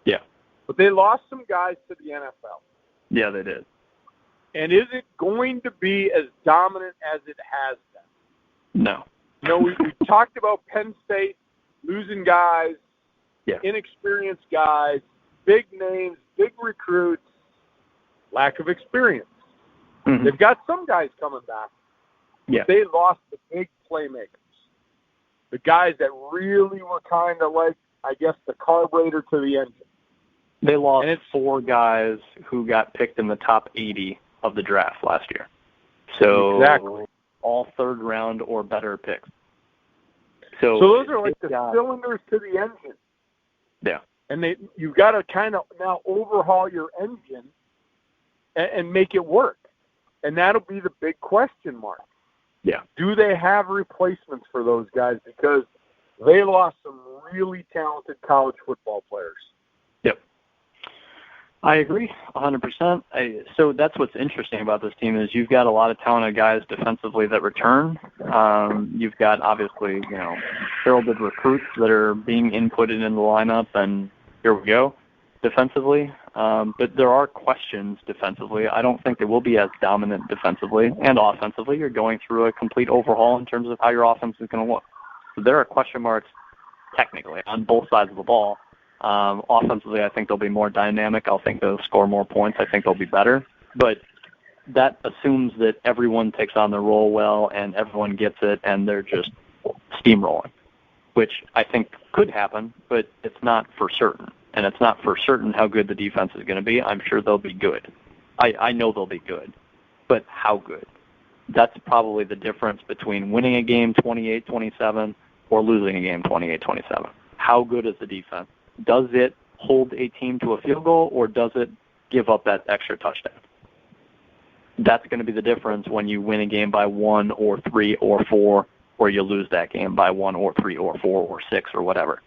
Yeah. But they lost some guys to the NFL. Yeah, they did. And is it going to be as dominant as it has been? No. You know, we talked about Penn State losing guys, inexperienced guys, big names, big recruits, lack of experience. Mm-hmm. They've got some guys coming back. Yeah. They lost the big playmakers. The guys that really were kind of like, I guess, the carburetor to the engine. They lost 4 guys who got picked in the top 80 of the draft last year. So exactly. All third-round or better picks. So those are like the cylinders to the engine. Yeah. And you've got to kind of now overhaul your engine and make it work. And that'll be the big question mark. Yeah. Do they have replacements for those guys? Because they lost some really talented college football players. Yep. I agree 100%. So that's what's interesting about this team is you've got a lot of talented guys defensively that return. You've got, obviously, heralded recruits that are being inputted in the lineup, and here we go defensively. But there are questions defensively. I don't think they will be as dominant defensively and offensively. You're going through a complete overhaul in terms of how your offense is going to look. So there are question marks technically on both sides of the ball. Offensively, I think they'll be more dynamic. I think they'll score more points. I think they'll be better. But that assumes that everyone takes on their role well and everyone gets it and they're just steamrolling, which I think could happen, but it's not for certain. And it's not for certain how good the defense is going to be. I'm sure they'll be good. I know they'll be good. But how good? That's probably the difference between winning a game 28-27 or losing a game 28-27. How good is the defense? Does it hold a team to a field goal, or does it give up that extra touchdown? That's going to be the difference when you win a game by 1 or 3 or 4, or you lose that game by 1 or 3 or 4 or 6 or whatever.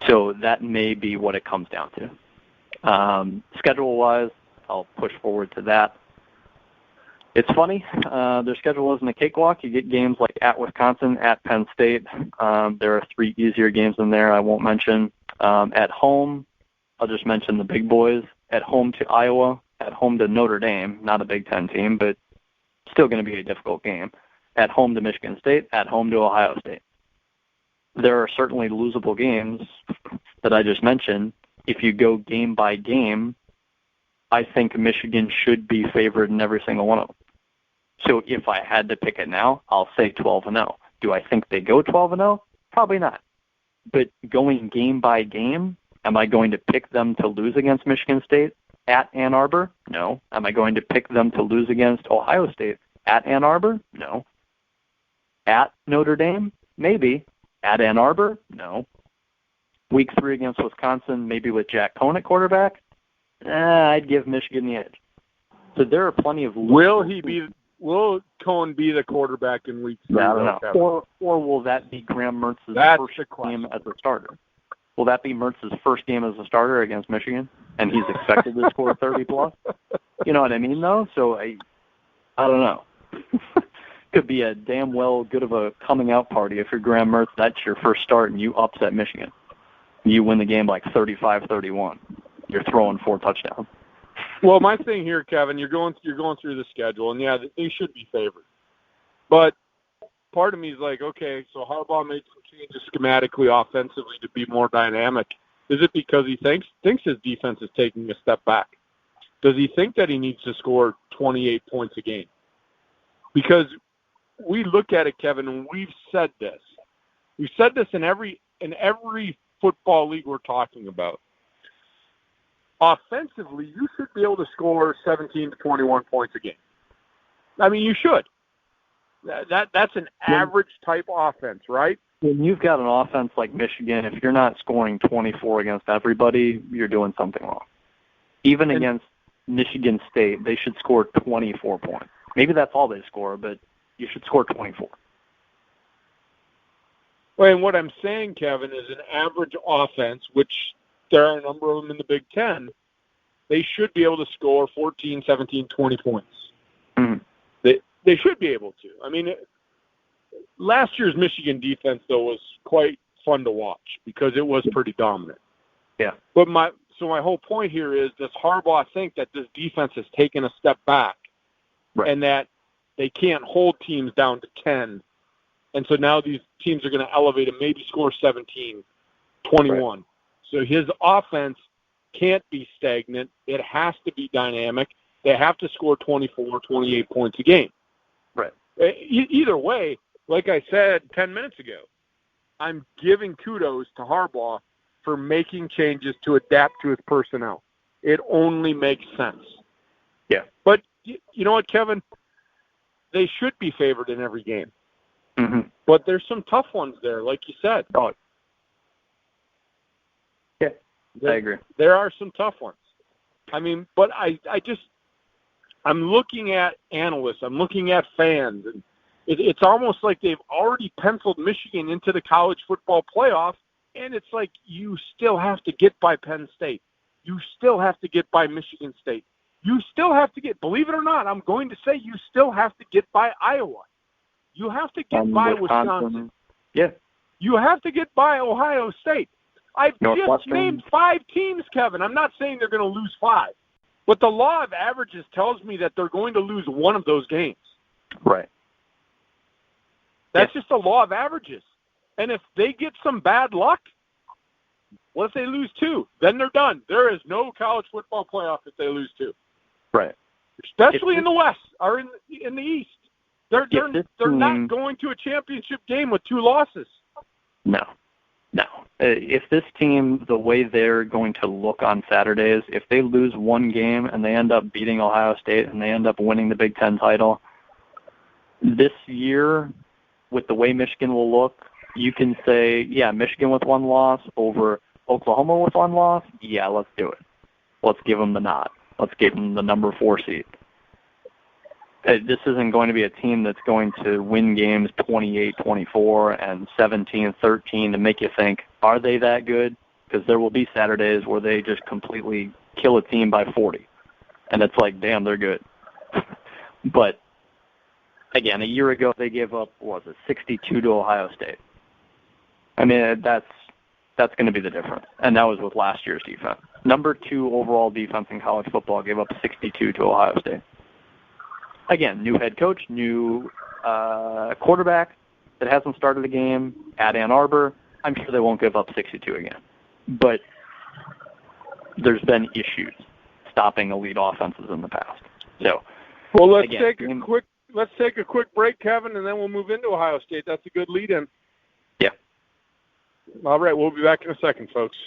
So that may be what it comes down to. Schedule-wise, I'll push forward to that. It's funny. Their schedule isn't a cakewalk. You get games like at Wisconsin, at Penn State. There are 3 easier games in there I won't mention. At home, I'll just mention the big boys. At home to Iowa. At home to Notre Dame. Not a Big Ten team, but still going to be a difficult game. At home to Michigan State. At home to Ohio State. There are certainly losable games that I just mentioned. If you go game by game, I think Michigan should be favored in every single one of them. So if I had to pick it now, I'll say 12-0. Do I think they go 12-0? Probably not. But going game by game, am I going to pick them to lose against Michigan State at Ann Arbor? No. Am I going to pick them to lose against Ohio State at Ann Arbor? No. At Notre Dame? Maybe. At Ann Arbor? No. Week 3 against Wisconsin, maybe with Jack Cohn at quarterback? I'd give Michigan the edge. So there are plenty of... Will Cohen be the quarterback in week 3? I don't know. Or will that be Graham Mertz's first game as a starter? Will that be Mertz's first game as a starter against Michigan, and he's expected to score 30+? You know what I mean, though? So I don't know. Could be a damn well good of a coming-out party if you're Graham Mertz. That's your first start, and you upset Michigan. You win the game like 35-31. You're throwing 4 touchdowns. Well, my thing here, Kevin, you're going through the schedule, and yeah, they should be favored. But part of me is like, okay, so Harbaugh made some changes schematically, offensively to be more dynamic. Is it because he thinks his defense is taking a step back? Does he think that he needs to score 28 points a game? Because we look at it, Kevin, and we've said this. We've said this in every football league we're talking about. Offensively, you should be able to score 17 to 21 points a game. I mean, you should. That's an average type offense, right? When you've got an offense like Michigan, if you're not scoring 24 against everybody, you're doing something wrong. Even against Michigan State, they should score 24 points. Maybe that's all they score, but you should score 24. Well, and what I'm saying, Kevin, is an average offense, which there are a number of them in the Big Ten, they should be able to score 14, 17, 20 points. Mm-hmm. They should be able to. I mean, last year's Michigan defense, though, was quite fun to watch because it was pretty dominant. Yeah. But my whole point here is, does Harbaugh think that this defense has taken a step back, right, and that they can't hold teams down to 10, and so now these teams are going to elevate and maybe score 17, 21. Right. So his offense can't be stagnant. It has to be dynamic. They have to score 24, 28 points a game. Right. Either way, like I said 10 minutes ago, I'm giving kudos to Harbaugh for making changes to adapt to his personnel. It only makes sense. Yeah. But you know what, Kevin? They should be favored in every game. Mm-hmm. But there's some tough ones there, like you said. Oh. Yeah, I agree. There are some tough ones. I mean, but I'm looking at analysts, I'm looking at fans, and it's almost like they've already penciled Michigan into the college football playoff, and it's like you still have to get by Penn State. You still have to get by Michigan State. You still have to get, believe it or not, I'm going to say you still have to get by Iowa. You have to get by Wisconsin. Yeah. You have to get by Ohio State. I've just named 5 teams, Kevin. I'm not saying they're going to lose 5. But the law of averages tells me that they're going to lose one of those games. Right. That's just the law of averages. And if they get some bad luck, what if they lose 2? Then they're done. There is no college football playoff if they lose 2. Right. Especially in the West or in the East. They're not going to a championship game with 2 losses. No. If this team, the way they're going to look on Saturdays, if they lose one game and they end up beating Ohio State and they end up winning the Big Ten title, this year, with the way Michigan will look, you can say, yeah, Michigan with 1 loss over Oklahoma with 1 loss, yeah, let's do it. Let's give them the nod. Let's give them the number 4 seed. This isn't going to be a team that's going to win games 28-24 and 17-13 to make you think, are they that good? Because there will be Saturdays where they just completely kill a team by 40. And it's like, damn, they're good. But, again, a year ago they gave up, 62 to Ohio State. I mean, that's going to be the difference. And that was with last year's defense. Number 2 overall defense in college football gave up 62 to Ohio State. Again, new head coach, new quarterback that hasn't started a game at Ann Arbor. I'm sure they won't give up 62 again. But there's been issues stopping elite offenses in the past. So, well, let's take a quick break, Kevin, and then we'll move into Ohio State. That's a good lead-in. Yeah. All right, we'll be back in a second, folks.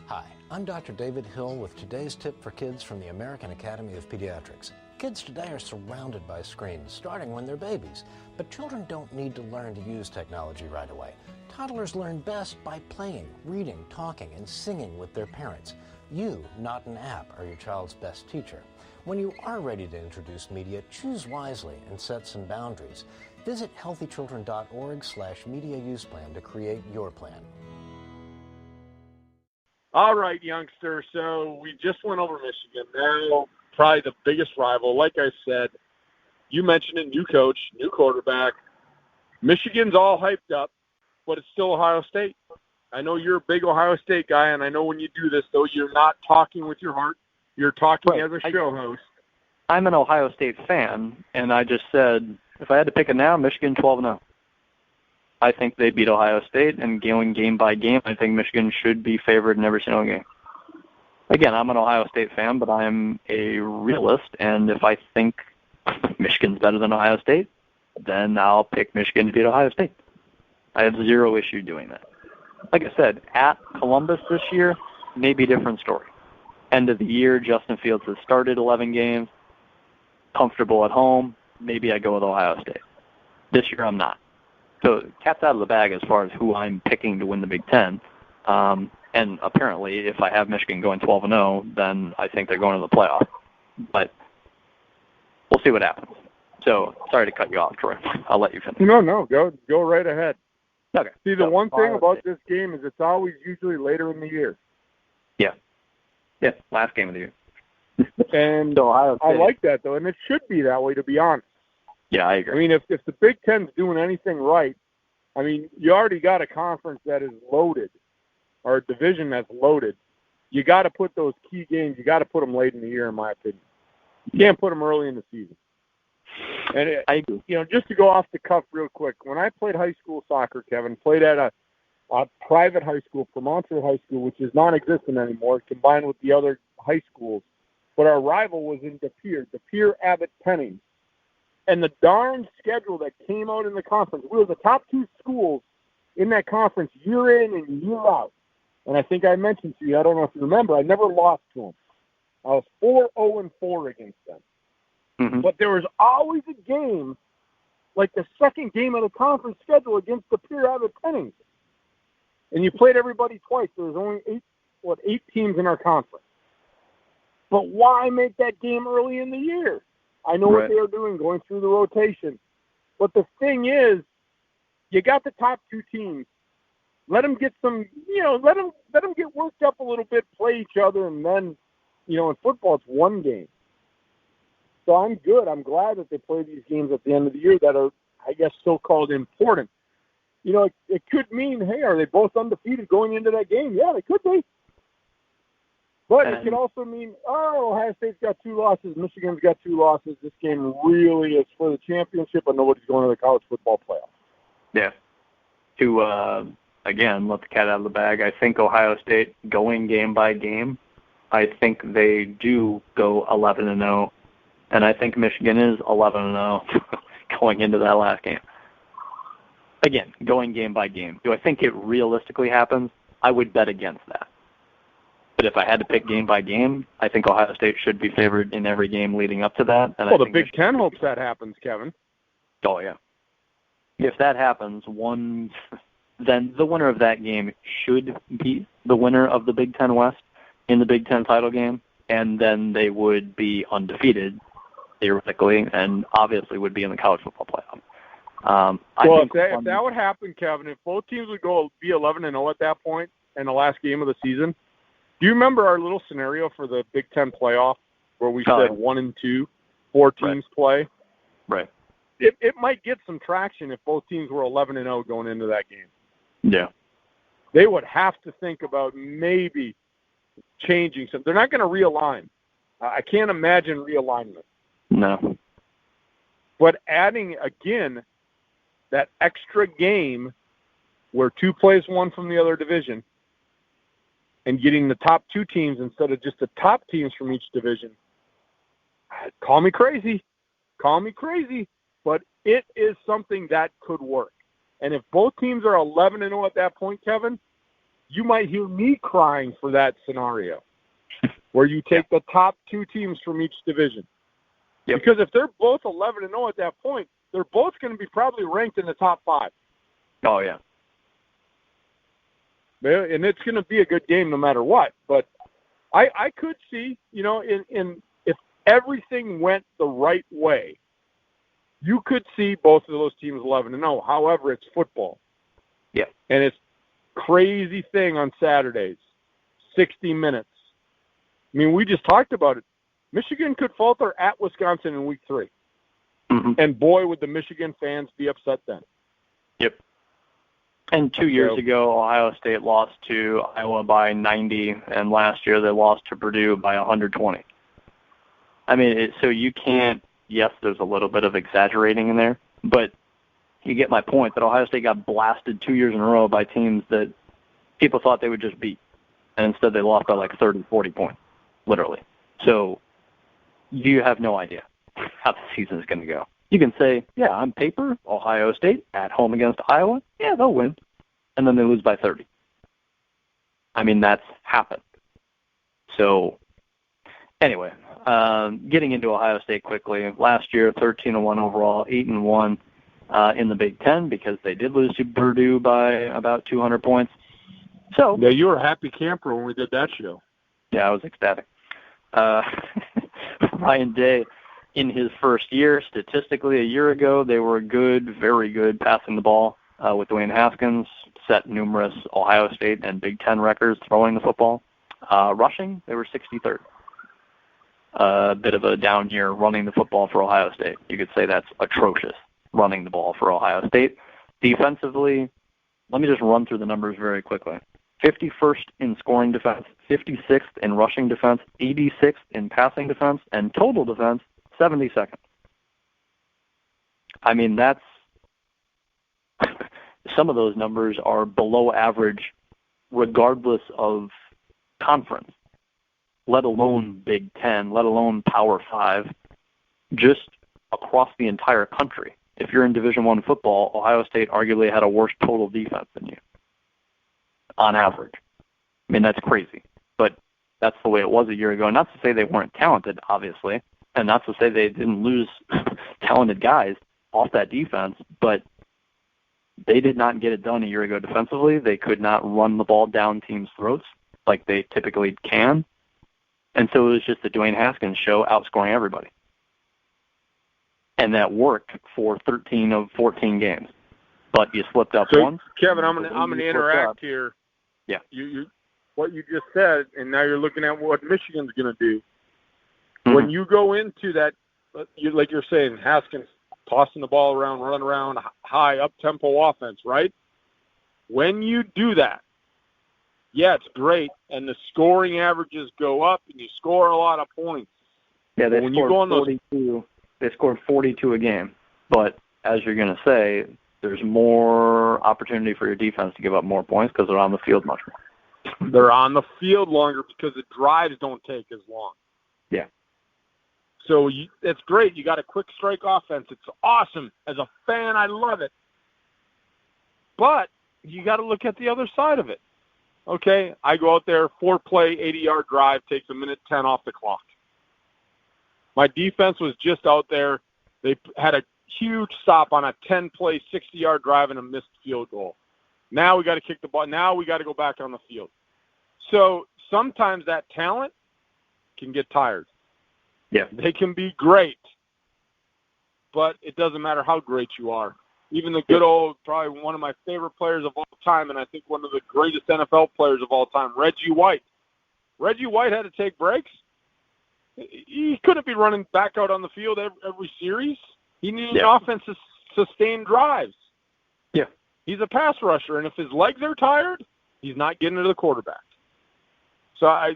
Hi, I'm Dr. David Hill with today's tip for kids from the American Academy of Pediatrics. Kids today are surrounded by screens, starting when they're babies. But children don't need to learn to use technology right away. Toddlers learn best by playing, reading, talking, and singing with their parents. You, not an app, are your child's best teacher. When you are ready to introduce media, choose wisely and set some boundaries. Visit healthychildren.org/media use plan to create your plan. All right, youngster. So we just went over Michigan. Now, probably the biggest rival. Like I said, you mentioned it, new coach, new quarterback. Michigan's all hyped up, but it's still Ohio State. I know you're a big Ohio State guy, and I know when you do this, though, you're not talking with your heart. You're talking as a show host. I'm an Ohio State fan, and I just said, if I had to pick it now, Michigan 12-0. I think they beat Ohio State, and going game by game, I think Michigan should be favored in every single game. Again, I'm an Ohio State fan, but I'm a realist, and if I think Michigan's better than Ohio State, then I'll pick Michigan to beat Ohio State. I have zero issue doing that. Like I said, at Columbus this year, maybe a different story. End of the year, Justin Fields has started 11 games, comfortable at home, maybe I go with Ohio State. This year I'm not. So cat's out of the bag as far as who I'm picking to win the Big Ten. And apparently, if I have Michigan going 12-0, then I think they're going to the playoff. But we'll see what happens. So sorry to cut you off, Troy. I'll let you finish. No, go right ahead. Okay. See, the one thing about this game is it's always usually later in the year. Yeah, last game of the year. And Ohio State. I like that, though, and it should be that way, to be honest. Yeah, I agree. I mean, if the Big Ten's doing anything right, I mean, you already got a conference that is loaded, or a division that's loaded. You got to put those key games, you got to put them late in the year, in my opinion. You can't put them early in the season. And, I agree. Just to go off the cuff real quick, when I played high school soccer, Kevin, played at a private high school, Promontory High School, which is non-existent anymore, combined with the other high schools. But our rival was in De Pere Abbott Penning. And the darn schedule that came out in the conference, we were the top two schools in that conference year in and year out. And I think I mentioned to you, I don't know if you remember, I never lost to them. I was 4-0-4 against them. Mm-hmm. But there was always a game, like the second game of the conference schedule against the Pere Abbott Penning. And you played everybody twice. There was only eight teams in our conference. But why make that game early in the year? I know what they were doing, going through the rotation. But the thing is, you got the top two teams. Let them get some, let them get worked up a little bit, play each other, and then, in football it's one game. So I'm good. I'm glad that they play these games at the end of the year that are, I guess, so-called important. It could mean, hey, are they both undefeated going into that game? Yeah, they could be. But it could also mean, Ohio State's got 2 losses, Michigan's got 2 losses. This game really is for the championship, but nobody's going to the college football playoff. Yeah. To, again, let the cat out of the bag, I think Ohio State, going game by game, I think they do go 11-0, and I think Michigan is 11-0 going into that last game. Again, going game by game. Do I think it realistically happens? I would bet against that. But if I had to pick game by game, I think Ohio State should be favored in every game leading up to that. And the Big Ten hopes that happens, Kevin. Oh, yeah. If that happens, then the winner of that game should be the winner of the Big Ten West in the Big Ten title game, and then they would be undefeated, theoretically, and obviously would be in the college football playoff. If that would happen, Kevin, if both teams would be 11-0 at that point in the last game of the season, do you remember our little scenario for the Big Ten playoff where we said 1 and 2, 4 teams play? Right. It might get some traction if both teams were 11-0 going into that game. Yeah. They would have to think about maybe changing something. They're not going to realign. I can't imagine realignment. No. But adding, again, that extra game where 2 plays 1 from the other division and getting the top 2 teams instead of just the top teams from each division, call me crazy, but it is something that could work. And if both teams are 11-0 at that point, Kevin, you might hear me crying for that scenario where you take the top 2 teams from each division. Yep. Because if they're both 11-0 at that point, they're both going to be probably ranked in the top 5. Oh, yeah. And it's going to be a good game no matter what. But I could see, if everything went the right way, you could see both of those teams 11-0. However, it's football. Yeah. And it's crazy thing on Saturdays, 60 minutes. I mean, we just talked about it. Michigan could falter at Wisconsin in week 3. Mm-hmm. And boy, would the Michigan fans be upset then. Yep. And 2 years ago, Ohio State lost to Iowa by 90, and last year they lost to Purdue by 120. I mean, so you can't, yes, there's a little bit of exaggerating in there, but you get my point that Ohio State got blasted 2 years in a row by teams that people thought they would just beat, and instead they lost by like 30, 40 points, literally. So you have no idea how the season is going to go. You can say, yeah, on paper, Ohio State at home against Iowa, yeah, they'll win. And then they lose by 30. I mean, that's happened. So, anyway, getting into Ohio State quickly. Last year, 13-1 overall, 8-1 in the Big Ten because they did lose to Purdue by about 200 points. So yeah, you were a happy camper when we did that show. Yeah, I was ecstatic. Ryan Day, in his first year, statistically a year ago, they were good, very good passing the ball with Dwayne Haskins, set numerous Ohio State and Big Ten records throwing the football. Rushing, they were 63rd. A bit of a down year running the football for Ohio State. You could say that's atrocious, running the ball for Ohio State. Defensively, let me just run through the numbers very quickly. 51st in scoring defense, 56th in rushing defense, 86th in passing defense, and total defense, 72nd. I mean, that's some of those numbers are below average regardless of conference, let alone Big Ten, let alone Power 5, just across the entire country. If you're in Division I football, Ohio State arguably had a worse total defense than you, on average. I mean, that's crazy. But that's the way it was a year ago. Not to say they weren't talented, obviously, and not to say they didn't lose talented guys off that defense, but they did not get it done a year ago defensively. They could not run the ball down teams' throats like they typically can. And so it was just the Dwayne Haskins show, outscoring everybody. And that worked for 13 of 14 games. But you slipped up once. Kevin, I'm gonna interact here. Yeah. You what you just said, and now you're looking at what Michigan's going to do. Mm-hmm. When you go into that, like you're saying, Haskins tossing the ball around, running around, high up-tempo offense, right? When you do that, yeah, it's great, and the scoring averages go up, and you score a lot of points. Yeah, they scored 42 a game. But as you're going to say, there's more opportunity for your defense to give up more points because they're on the field much more. They're on the field longer because the drives don't take as long. Yeah. So it's great. You got a quick strike offense. It's awesome. As a fan, I love it. But you got to look at the other side of it. Okay, I go out there, 4-play, 80-yard drive, takes 1:10 off the clock. My defense was just out there. They had a huge stop on a 10-play, 60-yard drive and a missed field goal. Now we got to kick the ball. Now we got to go back on the field. So sometimes that talent can get tired. Yeah. They can be great, but it doesn't matter how great you are. Even the good old, probably one of my favorite players of all time, and I think one of the greatest NFL players of all time, Reggie White. Reggie White had to take breaks. He couldn't be running back out on the field every series. He needed an offense to sustain drives. Yeah. He's a pass rusher, and if his legs are tired, he's not getting to the quarterback. So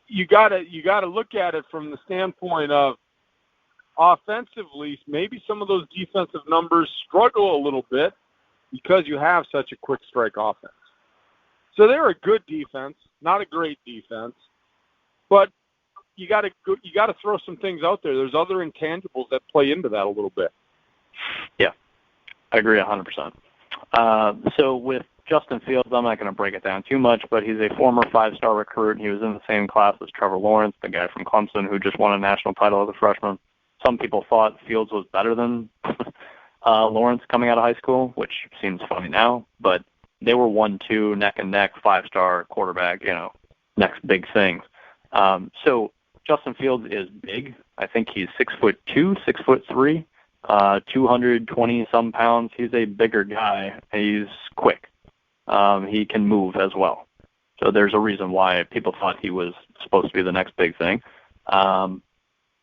you gotta look at it from the standpoint of offensively, maybe some of those defensive numbers struggle a little bit because you have such a quick strike offense. So they're a good defense, not a great defense, but you got to throw some things out there. There's other intangibles that play into that a little bit. Yeah, I agree 100%. So with Justin Fields, I'm not going to break it down too much, but he's a former 5-star recruit. He was in the same class as Trevor Lawrence, the guy from Clemson who just won a national title as a freshman. Some people thought Fields was better than Lawrence coming out of high school, which seems funny now, but they were 1-2, neck and neck, 5-star quarterback, next big things. So Justin Fields is big. I think he's 6'2", 6'3", 220-some pounds. He's a bigger guy. He's quick. He can move as well. So there's a reason why people thought he was supposed to be the next big thing.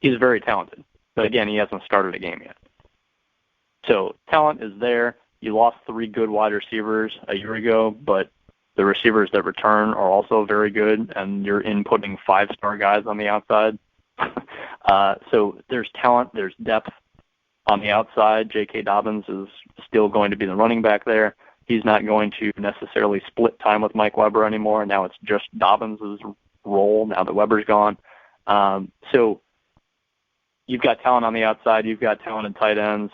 He's very talented. But again, he hasn't started a game yet. So talent is there. You lost 3 good wide receivers a year ago, but the receivers that return are also very good, and you're inputting 5-star guys on the outside. So there's talent, there's depth on the outside. J.K. Dobbins is still going to be the running back there. He's not going to necessarily split time with Mike Weber anymore. Now it's just Dobbins' role now that Weber's gone. So you've got talent on the outside. You've got talent in tight ends.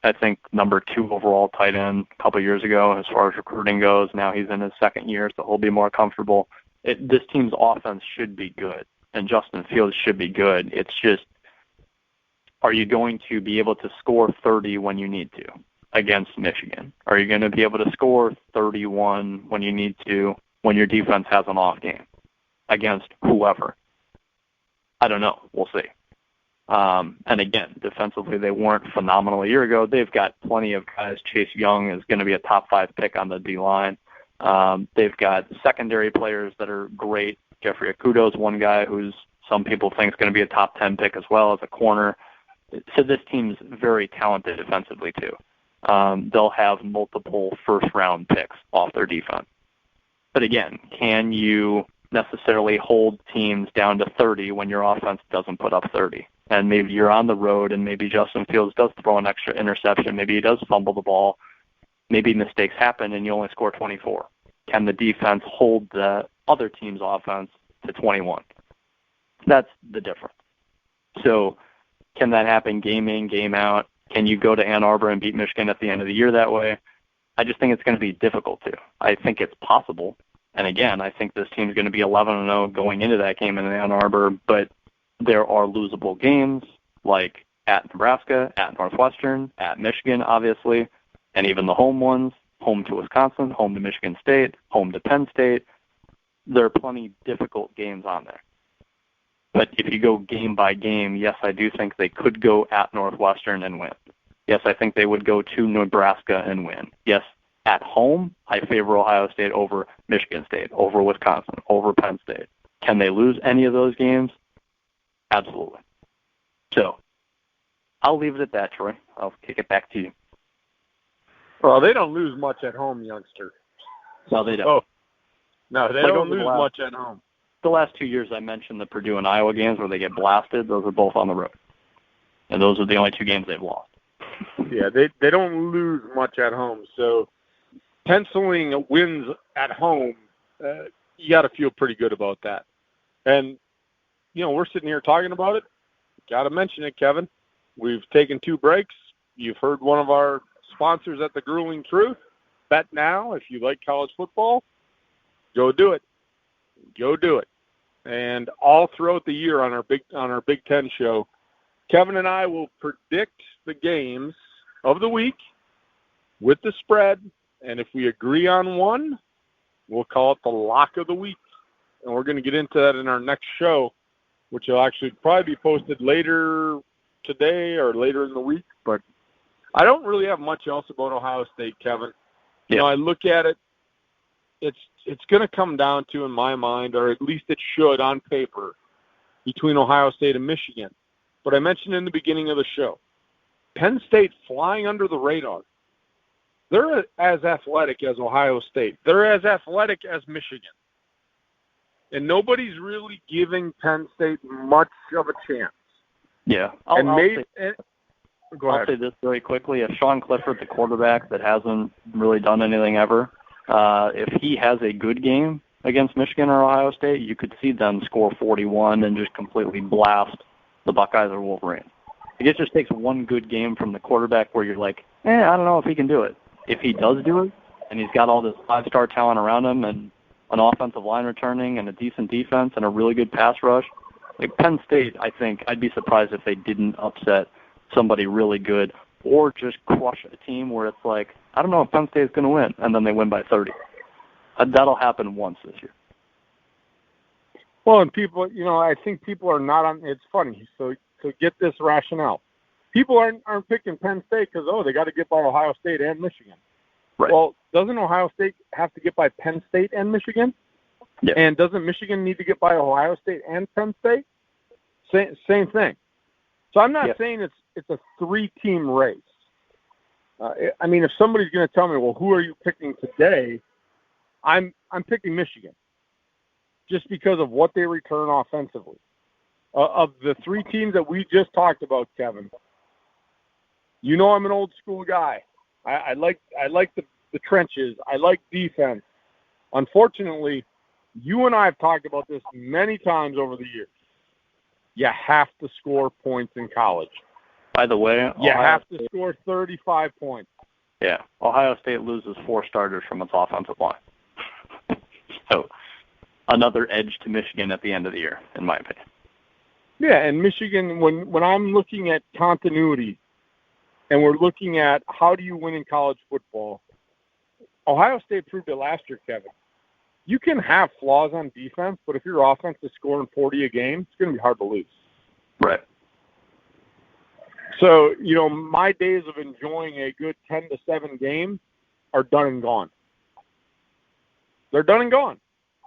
I think number 2 overall tight end a couple of years ago as far as recruiting goes. Now he's in his second year, so he'll be more comfortable. This team's offense should be good, and Justin Fields should be good. It's just, are you going to be able to score 30 when you need to against Michigan? Are you going to be able to score 31 when you need to when your defense has an off game against whoever? I don't know. We'll see. And again, defensively, they weren't phenomenal a year ago. They've got plenty of guys. Chase Young is going to be a top 5 pick on the D-line. They've got secondary players that are great. Jeffrey Okudo is one guy who's some people think is going to be a top 10 pick as well as a corner. So this team's very talented defensively too. They'll have multiple first-round picks off their defense. But again, can you necessarily hold teams down to 30 when your offense doesn't put up 30? And maybe you're on the road, and maybe Justin Fields does throw an extra interception. Maybe he does fumble the ball. Maybe mistakes happen, and you only score 24. Can the defense hold the other team's offense to 21? That's the difference. So can that happen game in, game out? Can you go to Ann Arbor and beat Michigan at the end of the year that way? I just think it's going to be difficult to. I think it's possible. And again, I think this team's going to be 11-0 going into that game in Ann Arbor, but there are losable games like at Nebraska, at Northwestern, at Michigan, obviously, and even the home ones, home to Wisconsin, home to Michigan State, home to Penn State. There are plenty difficult games on there. But if you go game by game, yes, I do think they could go at Northwestern and win. Yes, I think they would go to Nebraska and win. Yes, at home, I favor Ohio State over Michigan State, over Wisconsin, over Penn State. Can they lose any of those games? Absolutely. So I'll leave it at that, Troy. I'll kick it back to you. Well, they don't lose much at home, youngster. No, they don't. Oh, no, they don't lose much at home. The last 2 years I mentioned the Purdue and Iowa games where they get blasted. Those are both on the road. And those are the only 2 games they've lost. Yeah, they don't lose much at home. So penciling wins at home, you got to feel pretty good about that. And, you know, we're sitting here talking about it. Got to mention it, Kevin. We've taken 2 breaks. You've heard one of our sponsors at the Grueling Truth. Bet now, if you like college football, go do it. Go do it. And all throughout the year on our Big Ten show, Kevin and I will predict the games of the week with the spread. And if we agree on one, we'll call it the lock of the week. And we're going to get into that in our next show, which will actually probably be posted later today or later in the week. But I don't really have much else about Ohio State, Kevin. Yeah. You know, I look at it, it's going to come down to, in my mind, or at least it should on paper, between Ohio State and Michigan. But I mentioned in the beginning of the show, Penn State flying under the radar. They're as athletic as Ohio State. They're as athletic as Michigan. And nobody's really giving Penn State much of a chance. Yeah. Go I'll ahead. say this very quickly. If Sean Clifford, the quarterback that hasn't really done anything ever, if he has a good game against Michigan or Ohio State, you could see them score 41 and just completely blast the Buckeyes or Wolverines. It just takes one good game from the quarterback where you're like, I don't know if he can do it. If he does do it, and he's got all this 5-star talent around him and an offensive line returning and a decent defense and a really good pass rush, like Penn State, I think I'd be surprised if they didn't upset somebody really good or just crush a team where it's like, I don't know if Penn State's going to win, and then they win by 30. That'll happen once this year. Well, and people, you know, I think people are not on. It's funny. So get this rationale. People aren't picking Penn State because, they got to get by Ohio State and Michigan. Right. Well, doesn't Ohio State have to get by Penn State and Michigan? Yeah. And doesn't Michigan need to get by Ohio State and Penn State? Same thing. So I'm not saying it's a 3-team race. I mean, if somebody's going to tell me, well, who are you picking today? I'm picking Michigan, just because of what they return offensively. Of the 3 teams that we just talked about, Kevin, you know I'm an old school guy. I like the trenches. I like defense. Unfortunately, you and I have talked about this many times over the years. you have to score points in college. By the way, you have to score 35 points. Yeah, Ohio State loses 4 starters from its offensive line. So another edge to Michigan at the end of the year, in my opinion. Yeah, and Michigan, when I'm looking at continuity and we're looking at how do you win in college football, Ohio State proved it last year, Kevin. You can have flaws on defense, but if your offense is scoring 40 a game, it's going to be hard to lose. Right. So, my days of enjoying a good 10-7 game are done and gone. They're done and gone.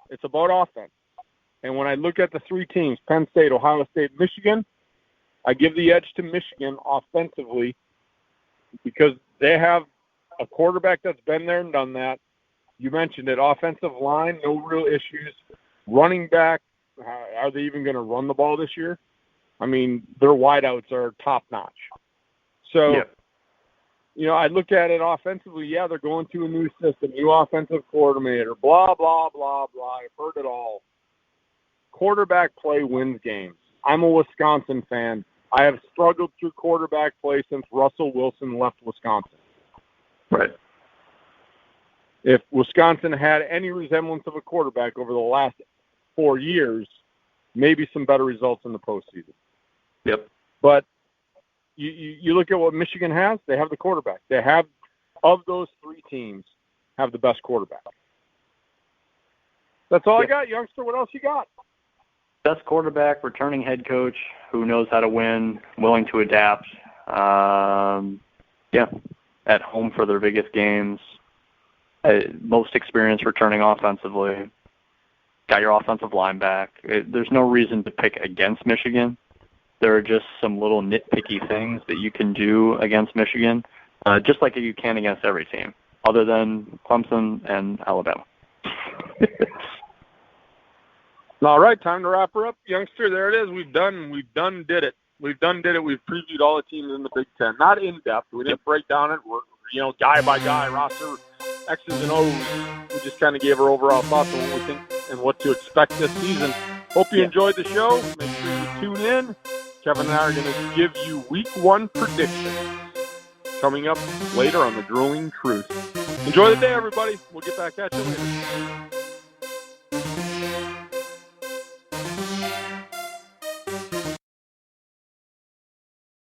It's about offense. And when I look at the 3 teams, Penn State, Ohio State, Michigan, I give the edge to Michigan offensively because they have a quarterback that's been there and done that. You mentioned it, offensive line, no real issues. Running back, are they even going to run the ball this year? I mean, their wideouts are top-notch. So, I look at it offensively, yeah, they're going to a new system, new offensive coordinator, blah, blah, blah, blah. I've heard it all. Quarterback play wins games. I'm a Wisconsin fan. I have struggled through quarterback play since Russell Wilson left Wisconsin. Right. If Wisconsin had any resemblance of a quarterback over the last 4 years, maybe some better results in the postseason. Yep. But you look at what Michigan has, they have the quarterback. They have, of those 3 teams, have the best quarterback. That's all I got, youngster. What else you got? Best quarterback, returning head coach who knows how to win, willing to adapt. At home for their biggest games. Most experience returning offensively. Got your offensive line back. There's no reason to pick against Michigan. There are just some little nitpicky things that you can do against Michigan, just like you can against every team, other than Clemson and Alabama. All right, time to wrap her up, youngster. There it is. We've done did it. We've previewed all the teams in the Big Ten. Not in depth. We didn't break down it. We're guy by guy, roster X's and O's. We just kind of gave our overall thoughts on what we think and what to expect this season. Hope you enjoyed the show. Make sure you tune in. Kevin and I are going to give you Week 1 predictions coming up later on The Grueling Truth. Enjoy the day, everybody. We'll get back at you later.